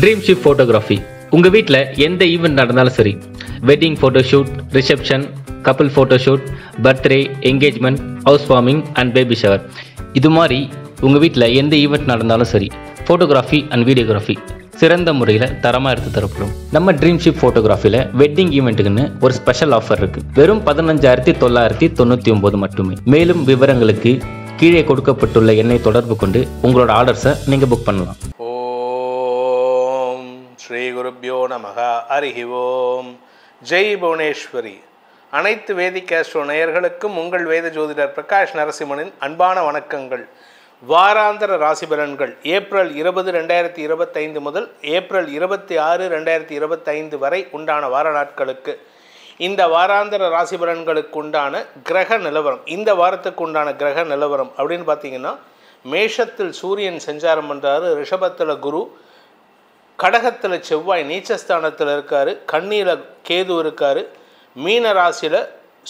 Dream ship photography. உங்கள் வீட்டில் எந்த ஈவெண்ட் நடந்தாலும் சரி, wedding photoshoot, reception, couple photoshoot, birthday, engagement, house warming and baby shower, இது மாதிரி உங்கள் வீட்டில் எந்த ஈவெண்ட் நடந்தாலும் சரி, ஃபோட்டோகிராஃபி அண்ட் வீடியோகிராஃபி சிறந்த முறையில் தரமாக எடுத்து தரப்படும். நம்ம ட்ரீம் ஷிப் ஃபோட்டோகிராஃபியில் வெட்டிங் ஈவெண்ட்டுக்குன்னு ஒரு ஸ்பெஷல் ஆஃபர் இருக்குது. வெறும் 15,999 மட்டுமே. மேலும் விவரங்களுக்கு கீழே கொடுக்கப்பட்டுள்ள எண்ணை தொடர்பு கொண்டு உங்களோட ஆர்டர்ஸை நீங்கள் புக் பண்ணலாம். ஓம் ஸ்ரீ குருப்யோ நமக. ஹரிஹி ஓம். ஜெய் புவனேஸ்வரி. அனைத்து வேதிக் ஆஸ்ட்ரோ நேயர்களுக்கும் உங்கள் வேத ஜோதிடர் பிரகாஷ் நரசிம்மனின் அன்பான வணக்கங்கள். வாராந்திர ராசி பலன்கள் ஏப்ரல் 20, 2025 முதல் ஏப்ரல் 26, 2025 வரை உண்டான வார நாட்களுக்கு இந்த வாராந்திர ராசி பலன்களுக்கு உண்டான கிரக நிலவரம், இந்த வாரத்துக்கு உண்டான கிரக நிலவரம் அப்படின்னு பார்த்தீங்கன்னா, மேஷத்தில் சூரியன் சஞ்சாரம் பண்ணுறாரு, ரிஷபத்தில் குரு, கடகத்தில் செவ்வாய் நீச்சஸ்தானத்தில் இருக்கார், கன்னியில் கேது இருக்கார், மீன ராசியில்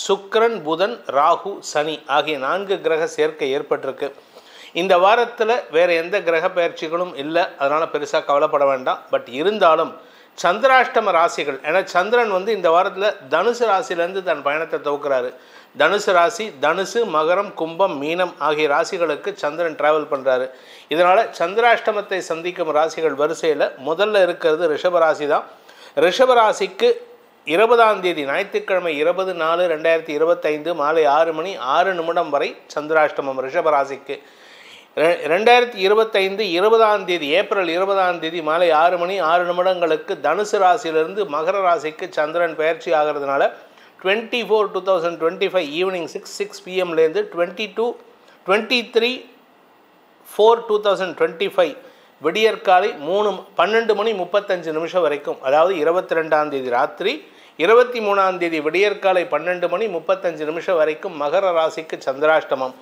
சுக்கிரன், புதன், ராகு, சனி ஆகிய 4 கிரக சேர்க்கை ஏற்பட்டிருக்கு. இந்த வாரத்தில் வேறு எந்த கிரக பயிற்சிகளும் இல்லை, அதனால் பெருசாக கவலைப்பட வேண்டாம். பட் இருந்தாலும் சந்திராஷ்டம ராசிகள், ஏன்னா சந்திரன் இந்த வாரத்தில் தனுசு ராசியிலேருந்து தன் பயணத்தை துவக்கிறாரு. தனுசு ராசி, தனுசு, மகரம், கும்பம், மீனம் ஆகிய ராசிகளுக்கு சந்திரன் டிராவல் பண்ணுறாரு. இதனால் சந்திராஷ்டமத்தை சந்திக்கும் ராசிகள் வரிசையில் முதல்ல இருக்கிறது ரிஷபராசி தான். ரிஷபராசிக்கு 20ஆம் தேதி ஞாயிற்றுக்கிழமை 20/4/2025 மாலை 6 மணி 6 நிமிடம் வரை சந்திராஷ்டமம் ரிஷபராசிக்கு. 2025 20ஆம் தேதி ஏப்ரல் 20ஆம் தேதி மாலை 6 மணி 6 நிமிடங்களுக்கு தனுசு ராசியிலிருந்து மகர ராசிக்கு சந்திரன் பயிற்சி ஆகிறதுனால 24/2025 ஈவினிங் 6 PM-லேருந்து 23/4/2025 விடியற்காலை 12 மணி 35 நிமிஷம் வரைக்கும், அதாவது 22ஆம் தேதி ராத்திரி 23ஆம் தேதி விடியற்காலை 12 மணி 35 நிமிஷம் வரைக்கும் மகர ராசிக்கு சந்திராஷ்டமம்.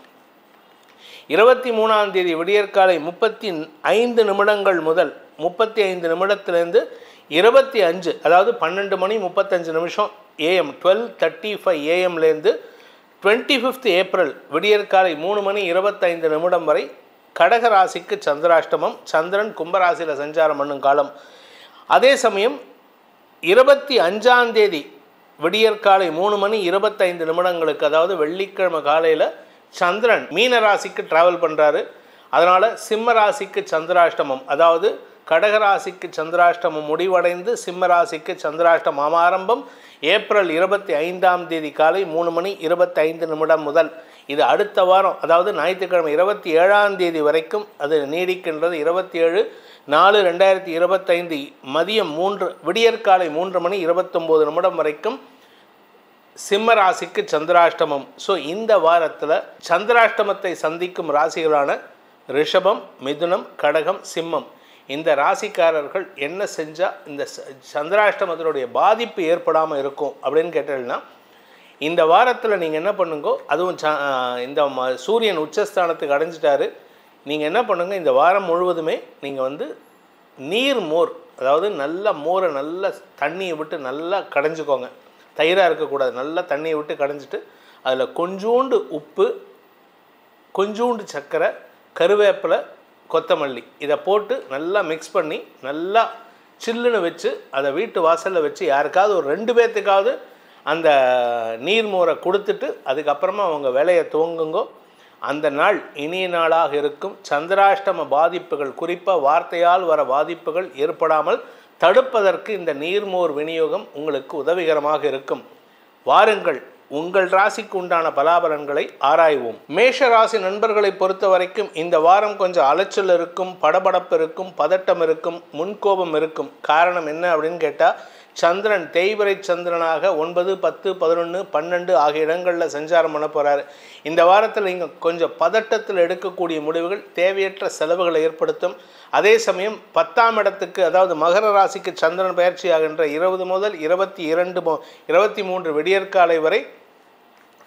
23ஆம் தேதி விடியற்காலை 35 நிமிடங்கள் முதல் 35 நிமிடத்திலேருந்து 25, அதாவது 12 மணி 35 நிமிஷம் AM 12:35 AM-லேருந்து 25th ஏப்ரல் விடியற்காலை 3 மணி 25 நிமிடம் வரை கடக ராசிக்கு சந்திராஷ்டமம். சந்திரன் கும்பராசியில் சஞ்சாரம் பண்ணும் காலம். அதே சமயம் 25ஆம் தேதி விடியற்காலை 3 மணி 25 நிமிடங்களுக்கு, அதாவது வெள்ளிக்கிழமை காலையில் சந்திரன் மீன ராசிக்கு டிராவல் பண்ணுறாரு. அதனால் சிம்ம ராசிக்கு சந்திராஷ்டமம், அதாவது கடகராசிக்கு சந்திராஷ்டமம் முடிவடைந்து சிம்ம ராசிக்கு சந்திராஷ்டமம் ஆரம்பம் ஏப்ரல் 25ஆம் தேதி காலை 3 மணி 25 நிமிடம் முதல். இது அடுத்த வாரம், அதாவது ஞாயிற்றுக்கிழமை 27ஆம் தேதி வரைக்கும் அது நீடிக்கின்றது. 27/4/2025 மதியம் விடியற்காலை 3 மணி 29 நிமிடம் வரைக்கும் சிம்ம ராசிக்கு சந்திராஷ்டமம். ஸோ இந்த வாரத்தில் சந்திராஷ்டமத்தை சந்திக்கும் ராசிகளான ரிஷபம், மிதுனம், கடகம், சிம்மம், இந்த ராசிக்காரர்கள் என்ன செஞ்சால் இந்த சந்திராஷ்டமத்தினுடைய பாதிப்பு ஏற்படாமல் இருக்கும் அப்படின்னு கேட்டீங்கன்னா, இந்த வாரத்தில் நீங்கள் என்ன பண்ணுங்கோ, அதுவும் இந்த சூரியன் உச்சஸ்தானத்துக்கு அடைஞ்சிட்டாரு. நீங்கள் என்ன பண்ணுங்க, இந்த வாரம் முழுவதுமே நீங்கள் நீர் மோர், அதாவது நல்ல மோரை நல்ல தண்ணியை விட்டு நல்லா கடைஞ்சிக்கோங்க. தயிராக இருக்கக்கூடாது. நல்லா தண்ணியை விட்டு கடைஞ்சிட்டு அதில் கொஞ்சோண்டு உப்பு, கொஞ்சோண்டு சர்க்கரை, கருவேப்பிலை, கொத்தமல்லி இதை போட்டு நல்லா மிக்ஸ் பண்ணி நல்லா சில்லுன்னு வச்சு அதை வீட்டு வாசலில் வச்சு யாருக்காவது ஒரு 2 பேர்த்துக்காவது அந்த நீர்மோரை கொடுத்துட்டு அதுக்கப்புறமா அவங்க வேலையை துவங்குங்கோ. அந்த நாள் இனிய நாளாக இருக்கும். சந்திராஷ்டம பாதிப்புகள், குறிப்பாக வார்த்தையால் வர பாதிப்புகள் ஏற்படாமல் தடுப்பதற்கு இந்த நீர்மோர் விநியோகம் உங்களுக்கு உதவிகரமாக இருக்கும். வாருங்கள், உங்கள் ராசிக்கு உண்டான பலாபலன்களை ஆராய்வோம். மேஷ ராசி நண்பர்களை பொறுத்த வரைக்கும் இந்த வாரம் கொஞ்சம் அலைச்சல் இருக்கும், படபடப்பு இருக்கும், பதட்டம் இருக்கும், முன்கோபம் இருக்கும். காரணம் என்ன அப்படின்னு கேட்டால், சந்திரன் தேய்பிறை சந்திரனாக 9, 10, 11, 12 ஆகிய இடங்களில் சஞ்சாரம் பண்ண போகிறாரு. இந்த வாரத்தில் நீங்கள் கொஞ்சம் பதட்டத்தில் எடுக்கக்கூடிய முடிவுகள் தேவையற்ற செலவுகளை ஏற்படுத்தும். அதே சமயம் 10ஆம் இடத்துக்கு, அதாவது மகர ராசிக்கு சந்திரன் பயிற்சி ஆகின்ற 20 முதல் 23 விடியற்காலை வரை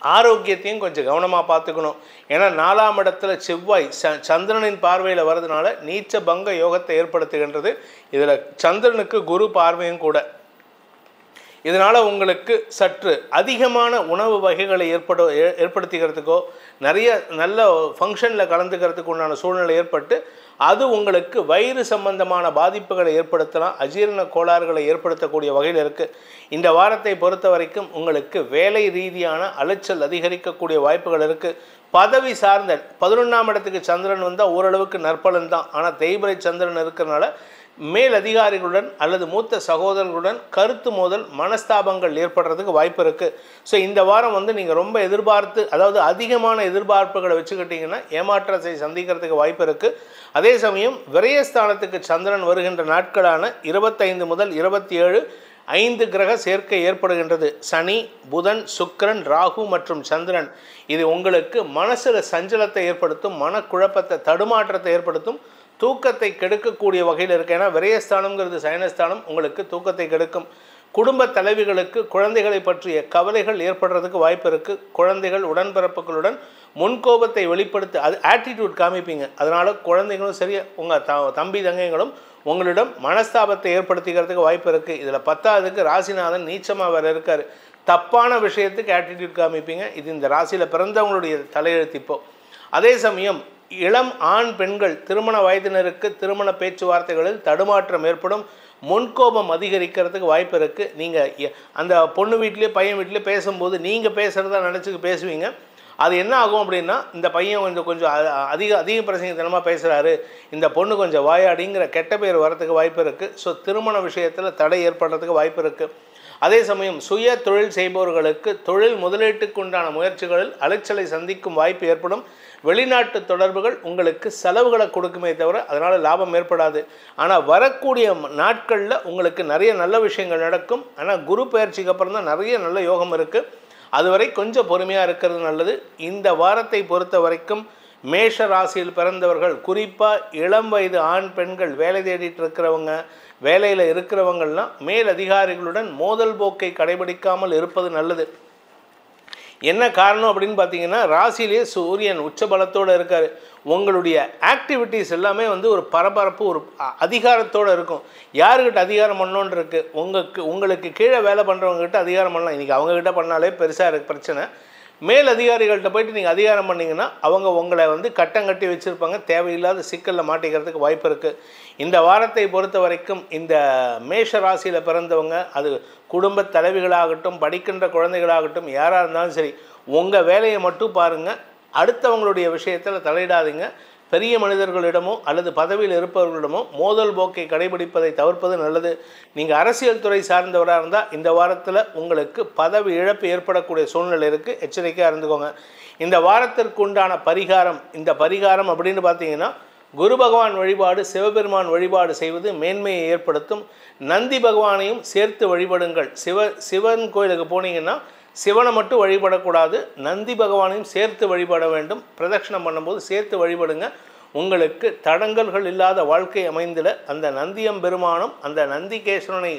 ஆரோக்கியத்தையும் கொஞ்சம் கவனமாக பார்த்துக்கணும். ஏன்னா 4ஆம் இடத்துல செவ்வாய் சந்திரனின் பார்வையில் வர்றதுனால நீச்ச பங்க யோகத்தை ஏற்படுத்துகின்றது. இதில் சந்திரனுக்கு குரு பார்வையும் கூட. இதனால் உங்களுக்கு சற்று அதிகமான உணவு வகைகளை ஏற்படுத்திக்கிறதுக்கோ நிறைய நல்ல ஃபங்க்ஷனில் கலந்துக்கிறதுக்கு உண்டான சூழ்நிலை ஏற்பட்டு அது உங்களுக்கு வயிறு சம்பந்தமான பாதிப்புகளை ஏற்படுத்தலாம், அஜீரண கோளாறுகளை ஏற்படுத்தக்கூடிய வகையில் இருக்குது. இந்த வாரத்தை பொறுத்த வரைக்கும் உங்களுக்கு வேலை ரீதியான அலைச்சல் அதிகரிக்கக்கூடிய வாய்ப்புகள் இருக்குது. பதவி சார்ந்த 11ஆம் இடத்துக்கு சந்திரன் வந்தால் ஓரளவுக்கு நற்பலன் தான். ஆனால் தேய்பிரை சந்திரன் இருக்கிறனால மேல் அதிகாரிகளுடன் அல்லது மூத்த சகோதரர்களுடன் கருத்து மோதல் மனஸ்தாபங்கள் ஏற்படுறதுக்கு வாய்ப்பு இருக்குது. ஸோ இந்த வாரம் நீங்கள் ரொம்ப எதிர்பார்த்து, அதாவது அதிகமான எதிர்பார்ப்புகளை வச்சுக்கிட்டிங்கன்னா ஏமாற்றத்தை சந்திக்கிறதுக்கு வாய்ப்பு இருக்குது. அதே சமயம் விரயஸ்தானத்துக்கு சந்திரன் வருகின்ற நாட்களான 25 முதல் 27 5 கிரக சேர்க்கை ஏற்படுகின்றது. சனி, புதன், சுக்கிரன், ராகு மற்றும் சந்திரன். இது உங்களுக்கு மனசில் சஞ்சலத்தை ஏற்படுத்தும், மனக்குழப்பத்தை, தடுமாற்றத்தை ஏற்படுத்தும், தூக்கத்தை கெடுக்கக்கூடிய வகையில் இருக்குது. ஏன்னா விரயஸ்தானம்ங்கிறது சயனஸ்தானம், உங்களுக்கு தூக்கத்தை கெடுக்கும். குடும்ப தலைவிகளுக்கு குழந்தைகளை பற்றிய கவலைகள் ஏற்படுறதுக்கு வாய்ப்பு இருக்குது. குழந்தைகள் உடன்பிறப்புகளுடன் முன்கோபத்தை வெளிப்படுத்த அது ஆட்டிடியூட் காமிப்பீங்க. அதனால் குழந்தைகளும் சரி உங்கள் தம்பி தங்கைகளும் உங்களிடம் மனஸ்தாபத்தை ஏற்படுத்திக்கிறதுக்கு வாய்ப்பு இருக்குது. இதில் 10ஆவதுக்கு ராசிநாதன் நீச்சமாக வேறு இருக்கார். தப்பான விஷயத்துக்கு ஆட்டிடியூட் காமிப்பீங்க. இது இந்த ராசியில் பிறந்தவங்களுடைய தலையெழுத்திப்போ. அதே சமயம் இளம் ஆண் பெண்கள் திருமண வயதினருக்கு திருமண பேச்சுவார்த்தைகளில் தடுமாற்றம் ஏற்படும், முன்கோபம் அதிகரிக்கிறதுக்கு வாய்ப்பு இருக்குது. நீங்கள் அந்த பொண்ணு வீட்லேயே பையன் வீட்லேயே பேசும்போது நீங்கள் பேசுகிறதா நினச்சிக்கு பேசுவீங்க. அது என்ன ஆகும் அப்படின்னா, இந்த பையன் கொஞ்சம் அதிக பிரசங்கத்தனமாக பேசுகிறாரு, இந்த பொண்ணு கொஞ்சம் வாயாடிங்கிற கெட்ட பேர் வரத்துக்கு வாய்ப்பு இருக்குது. ஸோ திருமண விஷயத்தில் தடை ஏற்படுறதுக்கு வாய்ப்பு இருக்குது. அதே சமயம் சுய தொழில் செய்பவர்களுக்கு தொழில் முதலீட்டுக்கு உண்டான முயற்சிகளில் அலைச்சலை சந்திக்கும் வாய்ப்பு ஏற்படும். வெளிநாட்டு தொடர்புகள் உங்களுக்கு செலவுகளை கொடுக்குமே தவிர அதனால் லாபம் ஏற்படாது. ஆனால் வரக்கூடிய நாட்களில் உங்களுக்கு நிறைய நல்ல விஷயங்கள் நடக்கும். ஆனால் குரு பயிற்சிக்கு அப்புறம் தான் நிறைய நல்ல யோகம் இருக்குது. அதுவரை கொஞ்சம் பொறுமையாக இருக்கிறது நல்லது. இந்த வாரத்தை பொறுத்த வரைக்கும் மேஷ ராசியில் பிறந்தவர்கள், குறிப்பாக இளம் வயது ஆண் பெண்கள், வேலை தேடிட்டு இருக்கிறவங்க, வேலையில் இருக்கிறவங்கள்லாம் மேல் அதிகாரிகளுடன் மோதல் போக்கை கடைபிடிக்காமல் இருப்பது நல்லது. என்ன காரணம் அப்படின்னு பார்த்தீங்கன்னா, ராசியிலேயே சூரியன் உச்சபலத்தோடு இருக்கார். உங்களுடைய ஆக்டிவிட்டீஸ் எல்லாமே ஒரு பரபரப்பு, ஒரு அதிகாரத்தோடு இருக்கும். யாருக்கிட்ட அதிகாரம் பண்ணோன்னு இருக்குது, உங்களுக்கு கீழே வேலை பண்ணுறவங்ககிட்ட அதிகாரம் பண்ணலாம். இன்றைக்கி அவங்கக்கிட்ட பண்ணாலே பெருசாக இருக்குது பிரச்சனை. மேல் அதிகாரிகள்கிட்ட போயிட்டு நீங்கள் அதிகாரம் பண்ணிங்கன்னா அவங்க உங்களை கட்டங்கட்டி வச்சுருப்பாங்க, தேவையில்லாத சிக்கலில் மாட்டிக்கிறதுக்கு வாய்ப்பு இருக்குது. இந்த வாரத்தை பொறுத்த வரைக்கும் இந்த மேஷ ராசியில் பிறந்தவங்க, அது குடும்ப தலைவிகளாகட்டும் படிக்கின்ற குழந்தைகளாகட்டும் யாராக இருந்தாலும் சரி, உங்கள் வேலையை மட்டும் பாருங்கள், அடுத்தவங்களுடைய விஷயத்தில் தலையிடாதீங்க. பெரிய மனிதர்களிடமோ அல்லது பதவியில் இருப்பவர்களிடமோ மோதல் போக்கை கடைபிடிப்பதை தவிர்ப்பது நல்லது. நீங்கள் அரசியல் துறை சார்ந்தவராக இருந்தால் இந்த வாரத்தில் உங்களுக்கு பதவி இழப்பு ஏற்படக்கூடிய சூழ்நிலை இருக்குது, எச்சரிக்கையாக இருந்துக்கோங்க. இந்த வாரத்திற்கு உண்டான பரிகாரம், இந்த பரிகாரம் அப்படின்னு பார்த்தீங்கன்னா, குரு பகவான் வழிபாடு, சிவபெருமான் வழிபாடு செய்வது மேன்மையை ஏற்படுத்தும். நந்தி பகவானையும் சேர்த்து வழிபடுங்கள். சிவன் கோயிலுக்கு போனீங்கன்னா சிவனை மட்டும் வழிபடக்கூடாது, நந்தி பகவானையும் சேர்த்து வழிபட வேண்டும். பிரதட்சணம் பண்ணும்போது சேர்த்து வழிபடுங்க. உங்களுக்கு தடங்கல்கள் இல்லாத வாழ்க்கை அமைந்திட அந்த நந்தியம் பெருமானும் அந்த நந்திகேஸ்வரனை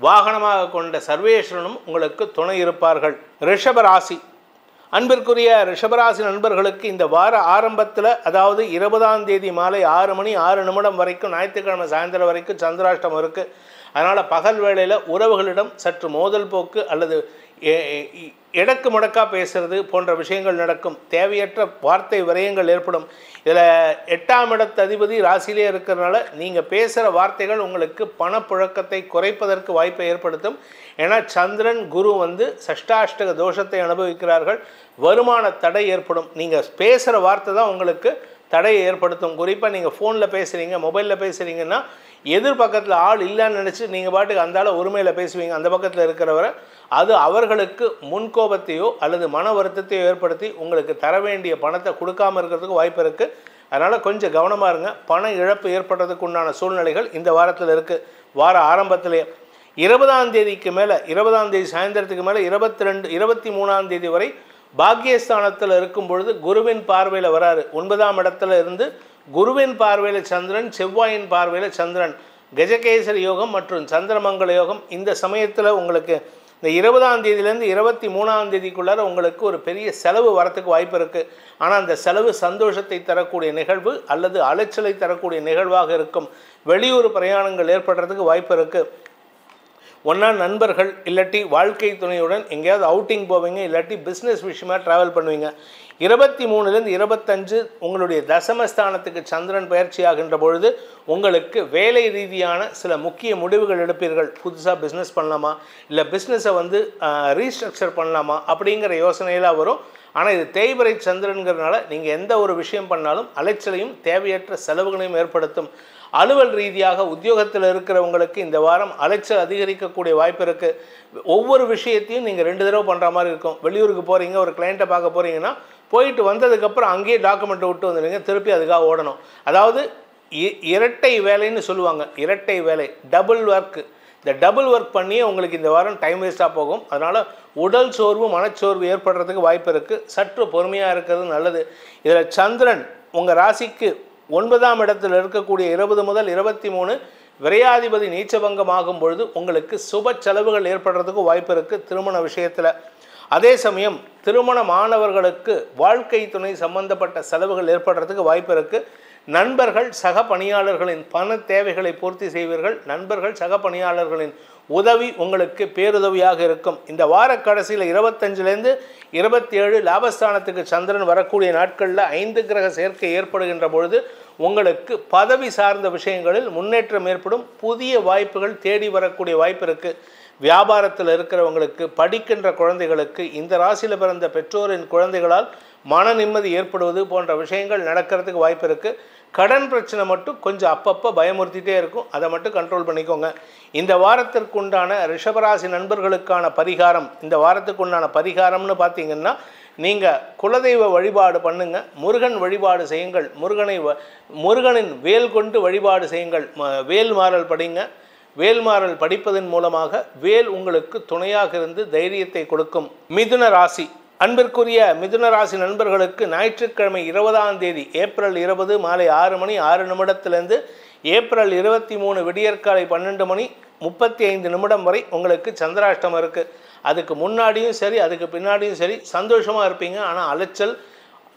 வாகனமாக கொண்ட சர்வேஸ்வரனும் உங்களுக்கு துணை இருப்பார்கள். ரிஷபராசி, அன்பிற்குரிய ரிஷபராசி நண்பர்களுக்கு இந்த வார ஆரம்பத்தில், அதாவது 20ஆம் தேதி மாலை 6 மணி 6 நிமிடம் வரைக்கும், ஞாயிற்றுக்கிழமை சாயந்தரம் வரைக்கும் சந்திராஷ்டமம் இருக்குது. அதனால் பகல் வேளையில் உறவுகளிடம் சற்று மோதல் போக்கு அல்லது எடக்கு முடக்கா பேசுறது போன்ற விஷயங்கள் நடக்கும். தேவையற்ற வார்த்தை விரயங்கள் ஏற்படும். இதில் 8ஆம் இடத்து அதிபதி ராசியிலே இருக்கிறதுனால நீங்கள் பேசுகிற வார்த்தைகள் உங்களுக்கு பணப்புழக்கத்தை குறைப்பதற்கு வாய்ப்பை ஏற்படுத்தும். ஏன்னா சந்திரன் குரு சஷ்டாஷ்டக தோஷத்தை அனுபவிக்கிறார்கள். வருமான தடை ஏற்படும். நீங்கள் பேசுகிற வார்த்தை தான் உங்களுக்கு தடையை ஏற்படுத்தும். குறிப்பாக நீங்கள் ஃபோனில் பேசுகிறீங்க, மொபைலில் பேசுகிறீங்கன்னா எதிர்பக்கத்தில் ஆள் இல்லைன்னு நினச்சி நீங்கள் பாட்டுக்கு அந்த ஆளை உரிமையில் பேசுவீங்க, அந்த பக்கத்தில் இருக்கிறவரை. அது அவர்களுக்கு முன்கோபத்தையோ அல்லது மன வருத்தத்தையோ ஏற்படுத்தி உங்களுக்கு தர வேண்டிய பணத்தை கொடுக்காமல் இருக்கிறதுக்கு வாய்ப்பு இருக்குது. அதனால் கொஞ்சம் கவனமாக இருங்க. பண இழப்பு ஏற்படுறதுக்கு உண்டான சூழ்நிலைகள் இந்த வாரத்தில் இருக்குது. வார ஆரம்பத்திலே 20ஆம் தேதிக்கு மேலே, 20ஆம் தேதி சாயந்தரத்துக்கு மேலே 23ஆம் தேதி வரை பாக்கியஸ்தானத்தில் இருக்கும் பொழுது குருவின் பார்வையில் வராரு. 9ஆம் இடத்துல இருந்து குருவின் பார்வையில் சந்திரன், செவ்வாயின் பார்வையில் சந்திரன், கஜகேசரி யோகம் மற்றும் சந்திரமங்கல யோகம். இந்த சமயத்தில் உங்களுக்கு இந்த 20ஆம் தேதியிலேருந்து 23ஆம் தேதிக்குள்ளார உங்களுக்கு ஒரு பெரிய செலவு வரத்துக்கு வாய்ப்பு இருக்குது. ஆனால் அந்த செலவு சந்தோஷத்தை தரக்கூடிய நிகழ்வு அல்லது அலைச்சலை தரக்கூடிய நிகழ்வாக இருக்கும். வெளியூர் பிரயாணங்கள் ஏற்படுறதுக்கு வாய்ப்பு இருக்குது. ஒன்றா நண்பர்கள் இல்லாட்டி வாழ்க்கை துணையுடன் எங்கேயாவது அவுட்டிங் போவீங்க, இல்லாட்டி பிஸ்னஸ் விஷயமா ட்ராவல் பண்ணுவீங்க. 23லேருந்து 25 உங்களுடைய தசமஸ்தானத்துக்கு சந்திரன் பயிற்சி ஆகின்ற பொழுது உங்களுக்கு வேலை ரீதியான சில முக்கிய முடிவுகள் எடுப்பீர்கள். புதுசாக பிஸ்னஸ் பண்ணலாமா, இல்லை பிஸ்னஸை ரீஸ்ட்ரக்சர் பண்ணலாமா அப்படிங்கிற யோசனையெல்லாம் வரும். ஆனால் இது தேய்பிறை சந்திரன்கிறதுனால நீங்கள் எந்த ஒரு விஷயம் பண்ணாலும் அலைச்சலையும் தேவையற்ற செலவுகளையும் ஏற்படுத்தும். அலுவல் ரீதியாக உத்தியோகத்தில் இருக்கிறவங்களுக்கு இந்த வாரம் அலைச்சல் அதிகரிக்கக்கூடிய வாய்ப்பு இருக்குது. ஒவ்வொரு விஷயத்தையும் நீங்கள் 2 தடவை பண்ணுற மாதிரி இருக்கும். வெளியூருக்கு போகிறீங்க, ஒரு கிளைண்ட்டை பார்க்க போகிறீங்கன்னா போயிட்டு வந்ததுக்கப்புறம் அங்கேயே டாக்குமெண்ட்டை விட்டு வந்துடுங்க, திருப்பி அதுக்காக ஓடணும். அதாவது இரட்டை வேலைன்னு சொல்லுவாங்க. இரட்டை வேலை, டபுள் ஒர்க்கு. இந்த டபுள் ஒர்க் பண்ணியே உங்களுக்கு இந்த வாரம் டைம் வேஸ்ட்டாக போகும். அதனால் உடல் சோர்வு மனச்சோர்வு ஏற்படுறதுக்கு வாய்ப்பு இருக்குது. சற்று பொறுமையாக இருக்கிறது நல்லது. இதில் சந்திரன் உங்கள் ராசிக்கு 9ஆம் இடத்தில் இருக்கக்கூடிய 20 முதல் 23 விரையாதிபதி நீச்சபங்கமாகும் பொழுது உங்களுக்கு சுப செலவுகள் ஏற்படுறதுக்கு வாய்ப்பு இருக்குது திருமண விஷயத்தில். அதே சமயம் திருமணமானவர்களுக்கு வாழ்க்கை துணை சம்பந்தப்பட்ட செலவுகள் ஏற்படுறதுக்கு வாய்ப்பு இருக்குது. நண்பர்கள் சக பணியாளர்களின் பண தேவைகளை பூர்த்தி செய்வீர்கள். நண்பர்கள் சக பணியாளர்களின் உதவி உங்களுக்கு பேருதவியாக இருக்கும். இந்த வார கடைசியில் 25லேருந்து 27 லாபஸ்தானத்துக்கு சந்திரன் வரக்கூடிய நாட்களில் 5 கிரக சேர்க்கை ஏற்படுகின்ற பொழுது உங்களுக்கு பதவி சார்ந்த விஷயங்களில் முன்னேற்றம் ஏற்படும். புதிய வாய்ப்புகள் தேடி வரக்கூடிய வாய்ப்பு இருக்குது. வியாபாரத்தில் இருக்கிறவங்களுக்கு, படிக்கின்ற குழந்தைகளுக்கு, இந்த ராசியில் பிறந்த பெற்றோரின் குழந்தைகளால் மன நிம்மதி ஏற்படுவது போன்ற விஷயங்கள் நடக்கிறதுக்கு வாய்ப்பு இருக்குது. கடன் பிரச்சனை மட்டும் கொஞ்சம் அப்பப்போ பயமுறுத்திட்டே இருக்கும், அதை மட்டும் கண்ட்ரோல் பண்ணிக்கோங்க. இந்த வாரத்திற்குண்டான ரிஷபராசி நண்பர்களுக்கான பரிகாரம், இந்த வாரத்துக்குண்டான பரிகாரம்னு பார்த்தீங்கன்னா நீங்கள் குலதெய்வ வழிபாடு பண்ணுங்கள், முருகன் வழிபாடு செய்யுங்கள், முருகனின் வேல் கொண்டு வழிபாடு செய்யுங்கள், வேல்மாறல் படிங்க. வேல்மாறல் படிப்பதன் மூலமாக வேல் உங்களுக்கு துணையாக இருந்து தைரியத்தை கொடுக்கும். மிதுன ராசி அன்பிற்குரிய மிதுன ராசி நண்பர்களுக்கு ஞாயிற்றுக்கிழமை 20ஆம் தேதி ஏப்ரல் 20 மாலை 6 மணி 6 நிமிடத்திலிருந்து ஏப்ரல் 23 விடியற்காலை 12 மணி 35 நிமிடம் வரை உங்களுக்கு சந்திராஷ்டமம் இருக்குது. அதுக்கு முன்னாடியும் சரி அதுக்கு பின்னாடியும் சரி சந்தோஷமாக இருப்பீங்க. ஆனால் அலைச்சல்,